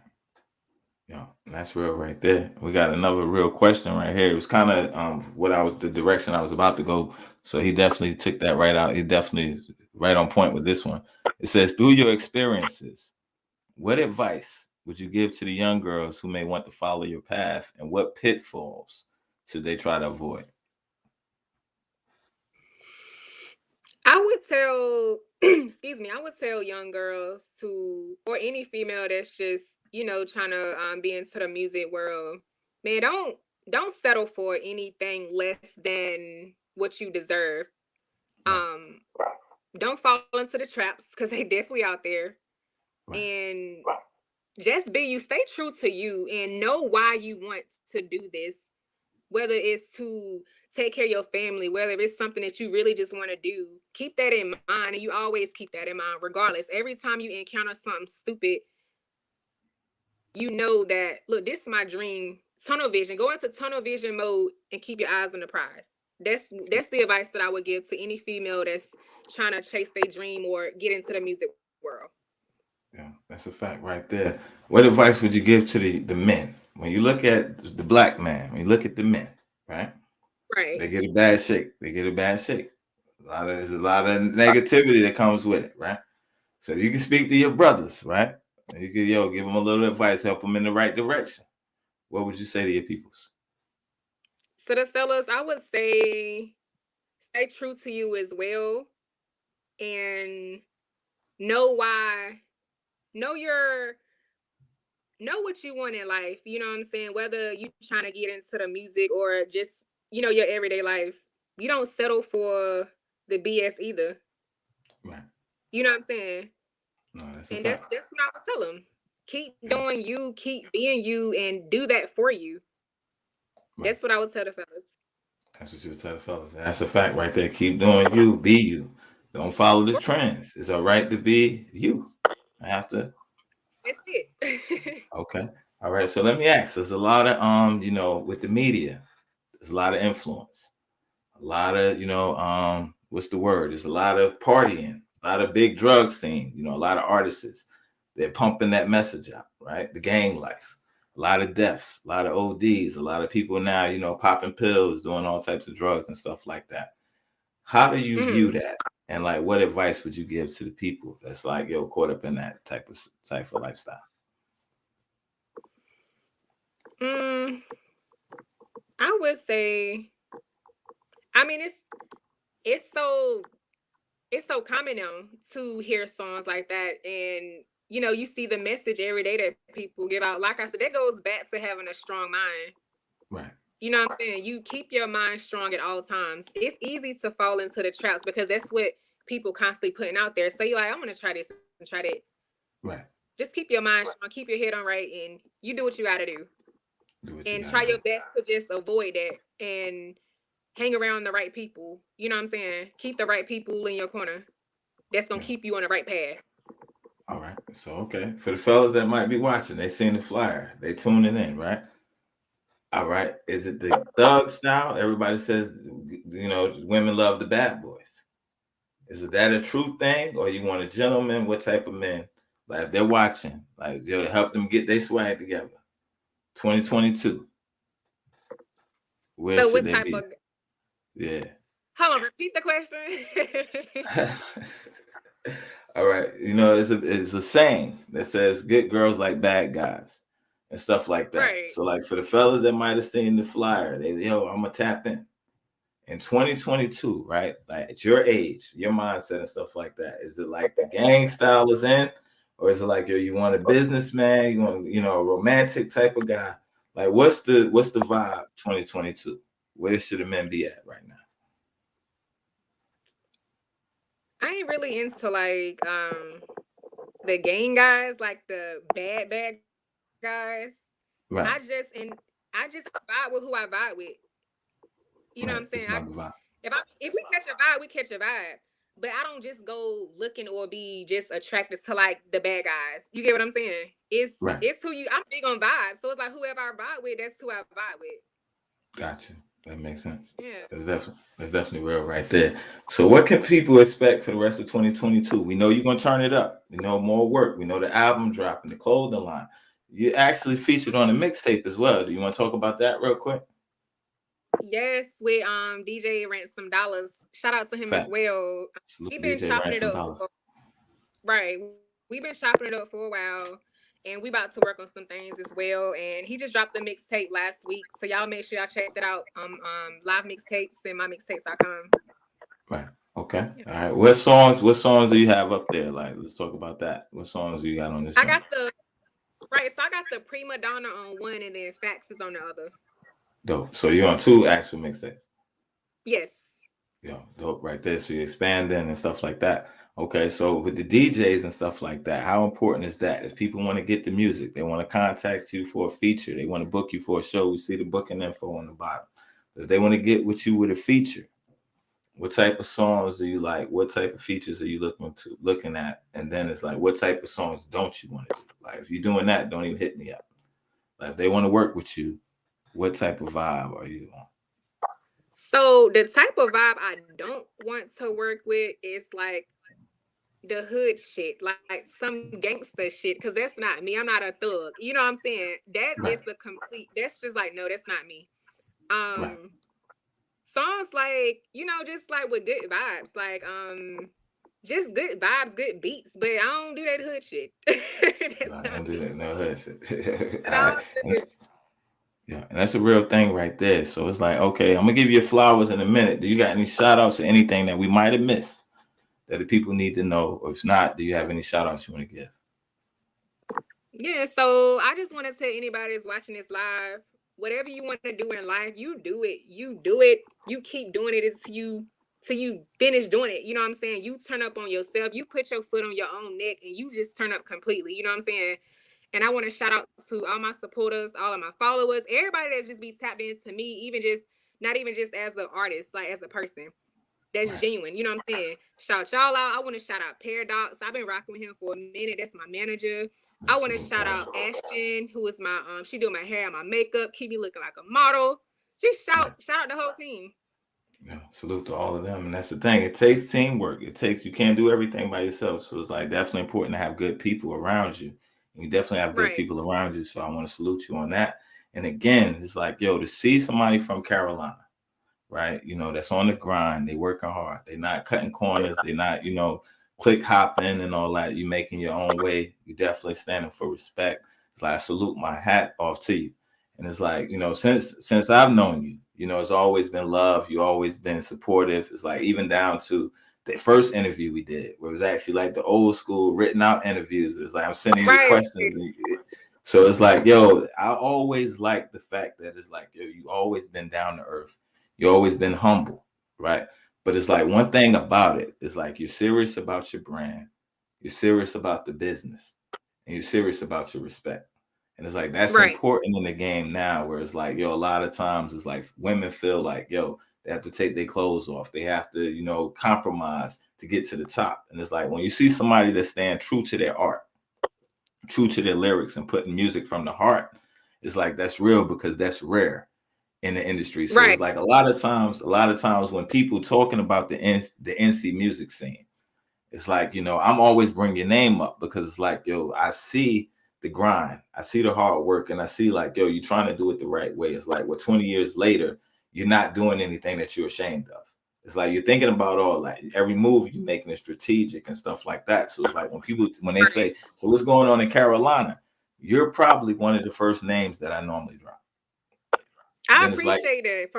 Yeah, that's real right there. We got another real question right here. It was kind of the direction I was about to go. So he definitely took that right out. He definitely right on point with this one. It says, through your experiences, what advice would you give to the young girls who may want to follow your path, and what pitfalls should they try to avoid? I would tell, I would tell young girls or any female that's just, trying to be into the music world, man, don't settle for anything less than what you deserve. Right. Don't fall into the traps because they definitely out there. Right. And just be you, stay true to you and know why you want to do this, whether it's to take care of your family, whether it's something that you really just want to do. Keep that in mind, and you always keep that in mind regardless. Every time you encounter something stupid, you know that, look, this is my dream. Tunnel vision. Go into tunnel vision mode and keep your eyes on the prize. That's the advice that I would give to any female that's trying to chase their dream or get into the music world. Yeah, that's a fact right there. What advice would you give to the men? When you look at the black man, when you look at the men, right? Right. They get a bad shake. There's a lot of negativity that comes with it, right? So you can speak to your brothers, right? And you can give them a little advice, help them in the right direction. What would you say to your peoples? So the fellas, I would say stay true to you as well, and know what you want in life. You know what I'm saying? Whether you trying to get into the music or just, your everyday life, you don't settle for the BS either. Right. You know what I'm saying? No, that's a And fact. that's what I would tell them. Keep doing you, keep being you, and do that for you. Right. That's what I would tell the fellas. That's what you would tell the fellas. That's a fact right there. Keep doing you, be you. Don't follow the trends. It's all right to be you. I have to. That's it. Okay. All right. So let me ask. There's a lot of with the media, there's a lot of influence. A lot of, what's the word? There's a lot of partying, a lot of big drug scene, a lot of artists. They're pumping that message out, right? The gang life. A lot of deaths, a lot of ODs, a lot of people now, popping pills, doing all types of drugs and stuff like that. How do you view that? And like, what advice would you give to the people that's like, caught up in that type of lifestyle? I would say, I mean, it's so common now to hear songs like that, and you see the message every day that people give out. Like I said, that goes back to having a strong mind. Right. You know what I'm saying? You keep your mind strong at all times. It's easy to fall into the traps because that's what people constantly putting out there. So you're like, I'm gonna try this and try that. Right. Just keep your mind strong, keep your head on right, and you do what you gotta do. And try your best to just avoid that and hang around the right people. You know what I'm saying? Keep the right people in your corner. That's gonna keep you on the right path. All right. So okay. For the fellas that might be watching, they seen the flyer. They tuning in, right? All right. Is it the thug style? Everybody says, women love the bad boys. Is it that a true thing? Or you want a gentleman? What type of men? Like if they're watching, like help them get their swag together. 2022. Where So should they be? Yeah. Hold on, repeat the question. All right. It's a saying that says good girls like bad guys. and stuff like that. Right. So like for the fellas that might have seen the flyer, they I'm gonna tap in 2022, right? Like at your age, your mindset and stuff like that. Is it like the gang style is in, or is it like you want a businessman, you want a romantic type of guy? Like what's the vibe 2022? Where should the men be at right now? I ain't really into like the gang guys, like the bad guys. Right. I just vibe with who I vibe with. You know what I'm saying? If we catch a vibe, we catch a vibe. But I don't just go looking or be just attracted to like the bad guys. You get what I'm saying? It's who you. I'm big on vibes, so it's like whoever I vibe with, that's who I vibe with. Gotcha. That makes sense. Yeah, that's definitely real right there. So, what can people expect for the rest of 2022? We know you're gonna turn it up. We know more work. We know the album dropping, the clothing line. You actually featured on a mixtape as well. Do you want to talk about that real quick? Yes, with DJ Ransom Dollars. Shout out to him as well. We've been chopping it up. Right. We've been chopping it up for a while. And we about to work on some things as well. And he just dropped the mixtape last week. So y'all make sure y'all check that out. Live mixtapes and mymixtapes.com. Right. Okay. Yeah. All right. What songs do you have up there? Like, let's talk about that. What songs do you got on this? I got the Prima Donna on one and then Fax is on the other. Dope. So you're on 2 actual mixtapes. Yes. Yeah, dope right there. So you're expanding and stuff like that. Okay, so with the DJs and stuff like that, how important is that? If people want to get the music, they want to contact you for a feature, they want to book you for a show, we see the booking info on the bottom. If they want to get with you with a feature, what type of songs do you like? What type of features are you looking at? And then it's like, what type of songs don't you want to do? Like, if you're doing that, don't even hit me up. Like, if they want to work with you, what type of vibe are you on? So the type of vibe I don't want to work with is like the hood shit, like some gangster shit, because that's not me. I'm not a thug. You know what I'm saying? That is a complete, that's just like, no, that's not me. Songs like, just like with good vibes, like just good vibes, good beats, but I don't do that hood shit. I don't do that no hood shit. Yeah, and that's a real thing right there. So it's like, okay, I'm gonna give you flowers in a minute. Do you got any shout outs or anything that we might have missed that the people need to know? Or if not, do you have any shout outs you want to give? Yeah, so I just want to tell anybody that's watching this live, whatever you want to do in life, you do it. You keep doing it till you finish doing it. You know what I'm saying? You turn up on yourself. You put your foot on your own neck and you just turn up completely. You know what I'm saying? And I want to shout out to all my supporters, all of my followers, everybody that's just be tapped into me, even just not even just as an artist, like as a person. That's genuine. You know what I'm saying? Shout y'all out. I want to shout out Paradox. I've been rocking with him for a minute. That's my manager. I want to shout out Ashton, who is my she do my hair and my makeup, keep me looking like a model. Just shout out the whole team. Yeah, salute to all of them. And that's the thing. It takes teamwork. You can't do everything by yourself. So it's like definitely important to have good people around you. You definitely have good people around you. So I want to salute you on that. And again, it's like, to see somebody from Carolina, right? That's on the grind. They working hard. They're not cutting corners. They're not, click hopping and all that. You making your own way. You definitely standing for respect. It's like, I salute my hat off to you. And it's like, since I've known you, it's always been love. You always been supportive. It's like even down to the first interview we did, where it was actually like the old school written out interviews. It's like I'm sending you questions. So it's like, I always like the fact that it's like, you always been down to earth. You always been humble, right? But it's like one thing about it is like you're serious about your brand, you're serious about the business, and you're serious about your respect. And it's like that's important in the game now, where it's like, a lot of times it's like women feel like, they have to take their clothes off. They have to, compromise to get to the top. And it's like when you see somebody that stand true to their art, true to their lyrics, and putting music from the heart, it's like that's real, because that's rare in the industry. So it's like a lot of times when people talking about the NC music scene, it's like, I'm always bringing your name up, because it's like, I see the grind, I see the hard work, and I see like, you're trying to do it the right way. It's like, 20 years later, you're not doing anything that you're ashamed of. It's like you're thinking about all like every move you're making is strategic and stuff like that. So it's like when they say, so what's going on in Carolina? you're probably one of the first names that I normally drop. I Then it's like, appreciate it.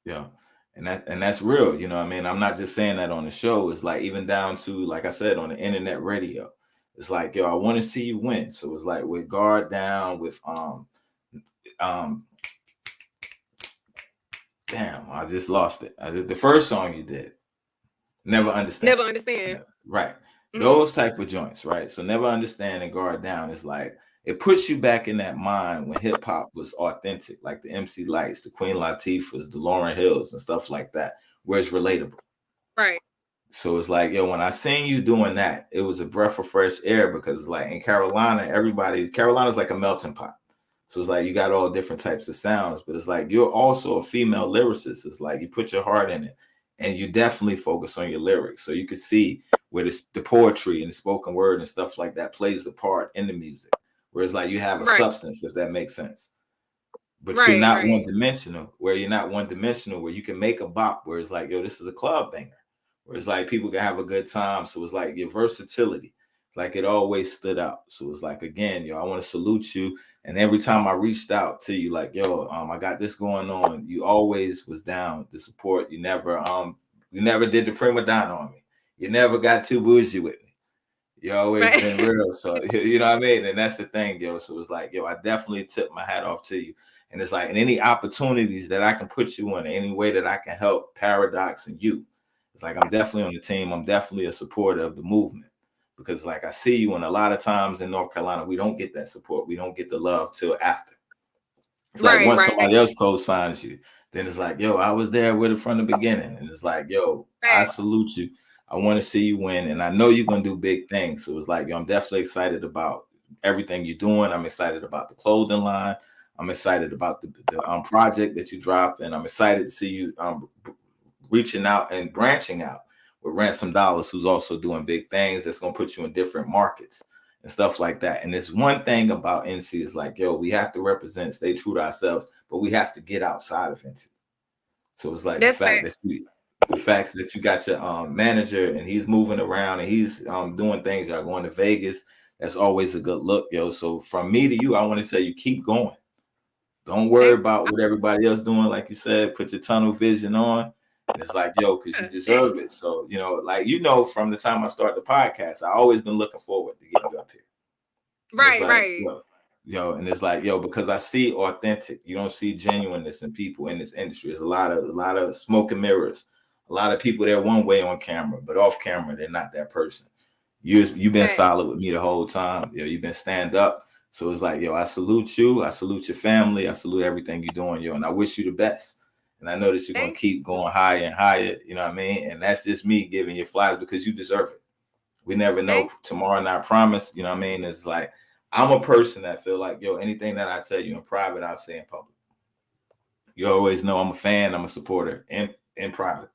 yeah. And that's real, you know what I mean? I'm not just saying that on the show. It's like even down to, like I said, on the internet radio. It's like, yo, I want to see you win. So it's like with Guardsdown, with damn, I just lost it. The first song you did, Never Understand. Never Understand. Right. Those type of joints, right? So Never Understand and Guardsdown is like, it puts you back in that mind when hip hop was authentic, like the MC Lights, the Queen Latifahs, the Lauryn Hills, and stuff like that, where it's relatable. Right. So it's like, yo, when I seen you doing that, it was a breath of fresh air because, like, in Carolina's like a melting pot. So it's like you got all different types of sounds, but it's like you're also a female lyricist. It's like you put your heart in it, and you definitely focus on your lyrics. So you can see where the poetry and the spoken word and stuff like that plays a part in the music. Whereas like you have a substance, if that makes sense. But you're not one-dimensional, where you can make a bop where it's like, yo, this is a club banger. Where it's like people can have a good time. So it's like your versatility. Like it always stood out. So it's like, again, yo, I want to salute you. And every time I reached out to you, like, yo, I got this going on, you always was down to support. You never did the prima donna on me. You never got too bougie with me. You always been real. So you know what I mean? And that's the thing, yo. So it's like, yo, I definitely tip my hat off to you. And it's like, in any opportunities that I can put you in, any way that I can help Paradox and you, it's like, I'm definitely on the team. I'm definitely a supporter of the movement. Because like I see you, and a lot of times in North Carolina, we don't get that support. We don't get the love till after. It's like once somebody else co-signs you, then it's like, yo, I was there with it from the beginning. And it's like, yo, I salute you. I want to see you win. And I know you're going to do big things. So it's like, yo, I'm definitely excited about everything you're doing. I'm excited about the clothing line. I'm excited about the project that you dropped. And I'm excited to see you reaching out and branching out with Ransom Dollars, who's also doing big things that's going to put you in different markets and stuff like that. And there's one thing about NC is like, yo, we have to represent, stay true to ourselves, but we have to get outside of NC. So it's like the fact that you got your manager and he's moving around and he's doing things, y'all going to Vegas, that's always a good look, yo. So from me to you, I want to say you keep going. Don't worry about what everybody else doing. Like you said, put your tunnel vision on. And it's like, yo, because you deserve it. So, you know, like, you know, from the time I started the podcast, I always been looking forward to getting you up here. Right. Yo, and it's like, yo, because I see authentic. You don't see genuineness in people in this industry. There's a lot of smoke and mirrors. A lot of people, they're one way on camera, but off camera, they're not that person. You've been solid with me the whole time. Yo, you've been stand up. So it's like, yo, I salute you. I salute your family. I salute everything you're doing, yo. And I wish you the best. And I know that you're going to keep going higher and higher. You know what I mean? And that's just me giving you flowers because you deserve it. We never know. Tomorrow not promised. You know what I mean? It's like, I'm a person that feel like, yo, anything that I tell you in private, I'll say in public. You always know I'm a fan. I'm a supporter in private.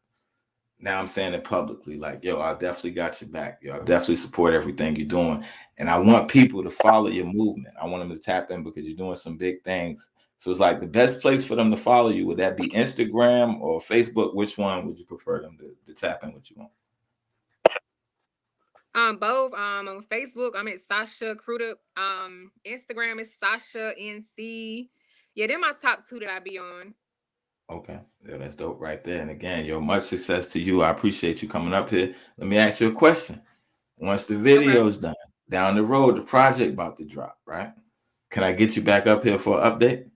Now I'm saying it publicly, like, yo, I definitely got your back. Yo, I definitely support everything you're doing. And I want people to follow your movement. I want them to tap in because you're doing some big things. So it's like the best place for them to follow you. Would that be Instagram or Facebook? Which one would you prefer them to tap in with you on? Both. On Facebook, I'm at Sashaa Cruda. Instagram is Sashaa NC. Yeah, they're my top two that I be on. Okay. Yeah, that's dope right there. And again, yo, much success to you. I appreciate you coming up here. Let me ask you a question. Once the video's done, down the road, the project about to drop, right? Can I get you back up here for an update?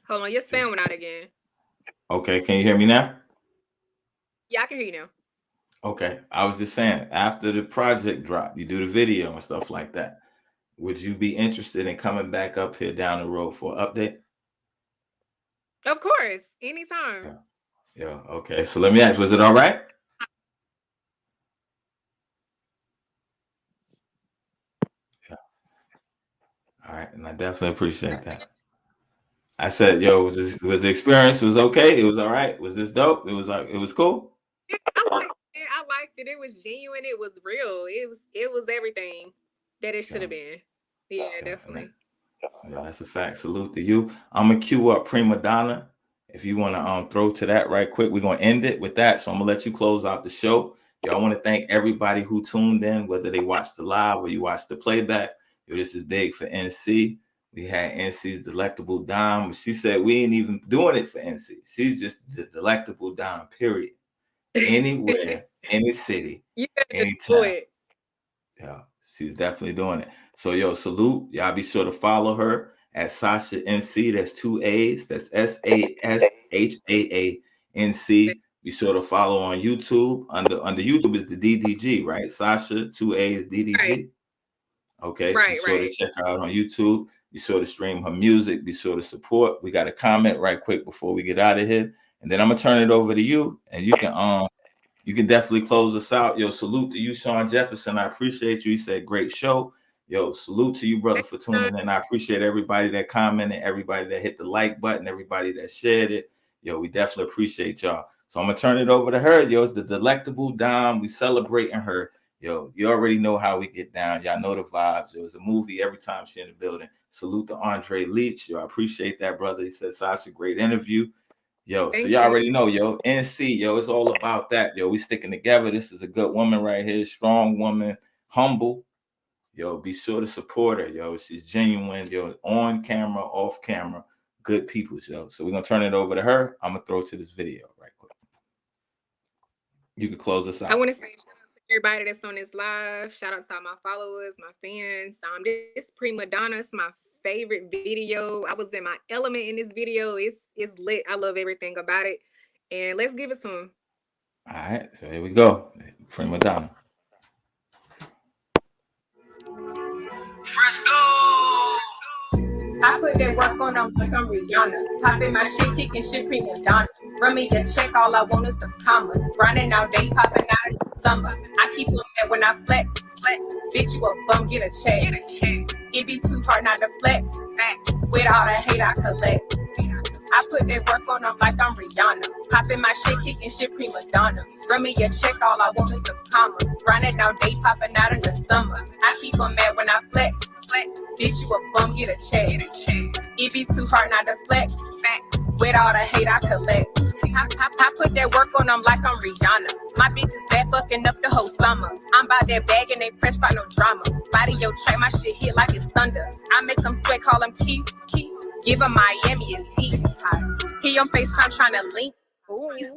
Hold on, your sound went out again. Okay, can you hear me now? Yeah, I can hear you now. Okay, I was just saying, after the project drop, you do the video and stuff like that. Would you be interested in coming back up here down the road for an update? Of course, anytime. Yeah. Okay, so let me ask, was it all right? Yeah. All right, and I definitely appreciate that. I said, yo, was the experience was okay? It was all right? Was this dope? It was cool? Yeah, I liked it. It was genuine. It was real. It was everything that it should have been. Yeah, definitely. Yeah, that's a fact. Salute to you. I'm gonna cue up Prima Donna, if you want to throw to that right quick, we're going to end it with that. So I'm going to let you close out the show. Yo, I want to thank everybody who tuned in, whether they watched the live or you watched the playback. Yo, this is big for NC. We had NC's Delectable Dime. She said we ain't even doing it for NC. She's just the Delectable Dime, period. Anywhere, any city, anytime. Yeah, she's definitely doing it. So, yo, salute. Y'all be sure to follow her at Sashaa NC. That's 2 A's. That's SASHAANC. Be sure to follow on YouTube. Under YouTube is the DDG, right? Sashaa, 2 A's, DDG. Right. Okay. Be sure to check her out on YouTube. Be sure to stream her music. Be sure to support. We got a comment right quick before we get out of here. And then I'm going to turn it over to you. And you can definitely close us out. Yo, salute to you, Sean Jefferson. I appreciate you. He said, great show. Yo, salute to you, brother, for tuning in. I appreciate everybody that commented, everybody that hit the like button, everybody that shared it. Yo, we definitely appreciate y'all. So I'm going to turn it over to her. Yo, it's the Delectable Dime. We celebrating her. Yo, you already know how we get down. Y'all know the vibes. It was a movie every time she's in the building. Salute to Andre Leach. Yo, I appreciate that, brother. He said, Sasha, great interview. Yo, so y'all already know, yo, NC, yo, it's all about that. Yo, we sticking together. This is a good woman right here. Strong woman, humble. Yo, be sure to support her. Yo, she's genuine. Yo, on camera, off camera, good people, yo. So we're going to turn it over to her. I'm going to throw to this video right quick. You can close us out. I want to say shout out to everybody that's on this live. Shout out to all my followers, my fans. This Prima Donna is my favorite video. I was in my element in this video. It's lit. I love everything about it. And let's give it to him. All right. So here we go. Prima Donna. I put that work on them like I'm Rihanna. Popping my shit, kicking shit, prima donna. Run me a check, all I want is some commas. Grinding all day, popping out in the summer. I keep them mad when I flex. Bitch, you a bum, get a check. It be too hard not to flex. With all the hate I collect. I put that work on them like I'm Rihanna. Popping my shit, kicking shit, prima donna. Run me a check, all I want is some commas. Grinding all day, popping out in the summer. I keep them mad when I flex. Bitch, you a bum, get a check. It be too hard not to flex. With all the hate I collect. I put that work on them like I'm Rihanna. My bitch is bad fucking up the whole summer. I'm about that bag and they pressed by no drama. Body yo track, my shit hit like it's thunder. I make them sweat, call him Keith. Give him Miami, it's heat. He on FaceTime trying to link.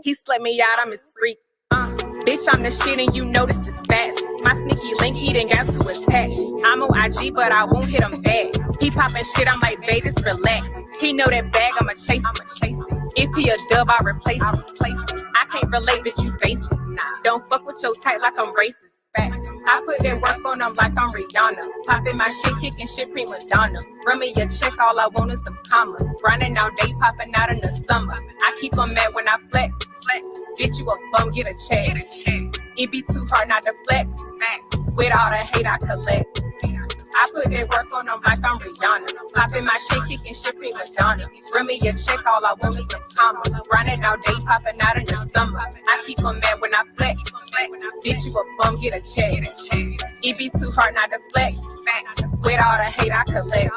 He slept me out, I'm his freak. Bitch, I'm the shit and you know this is fast. My sneaky link, he done got to attach. I'm on IG, but I won't hit him back. He popping shit, I'm like, babe, just relax. He know that bag, I'ma chase it. If he a dub, I replace it. I can't relate that you basic. Don't fuck with your type like I'm racist. I put that work on them like I'm Rihanna. Popping my shit, kicking shit, prima donna. Run me a check, all I want is some commas. Grinding all day, popping out in the summer. I keep them mad when I flex. Bitch, you a bum, get a check. It be too hard not to flex. With all the hate I collect. I put that work on them like I'm Rihanna. Popping my shit, kicking shit, prima donna. Run me a check, all I want is some commas. Grinding all day, popping out in the summer. I keep them mad when I flex. Bitch, you a bum, get a check. It be too hard not to flex. With all the hate I collect.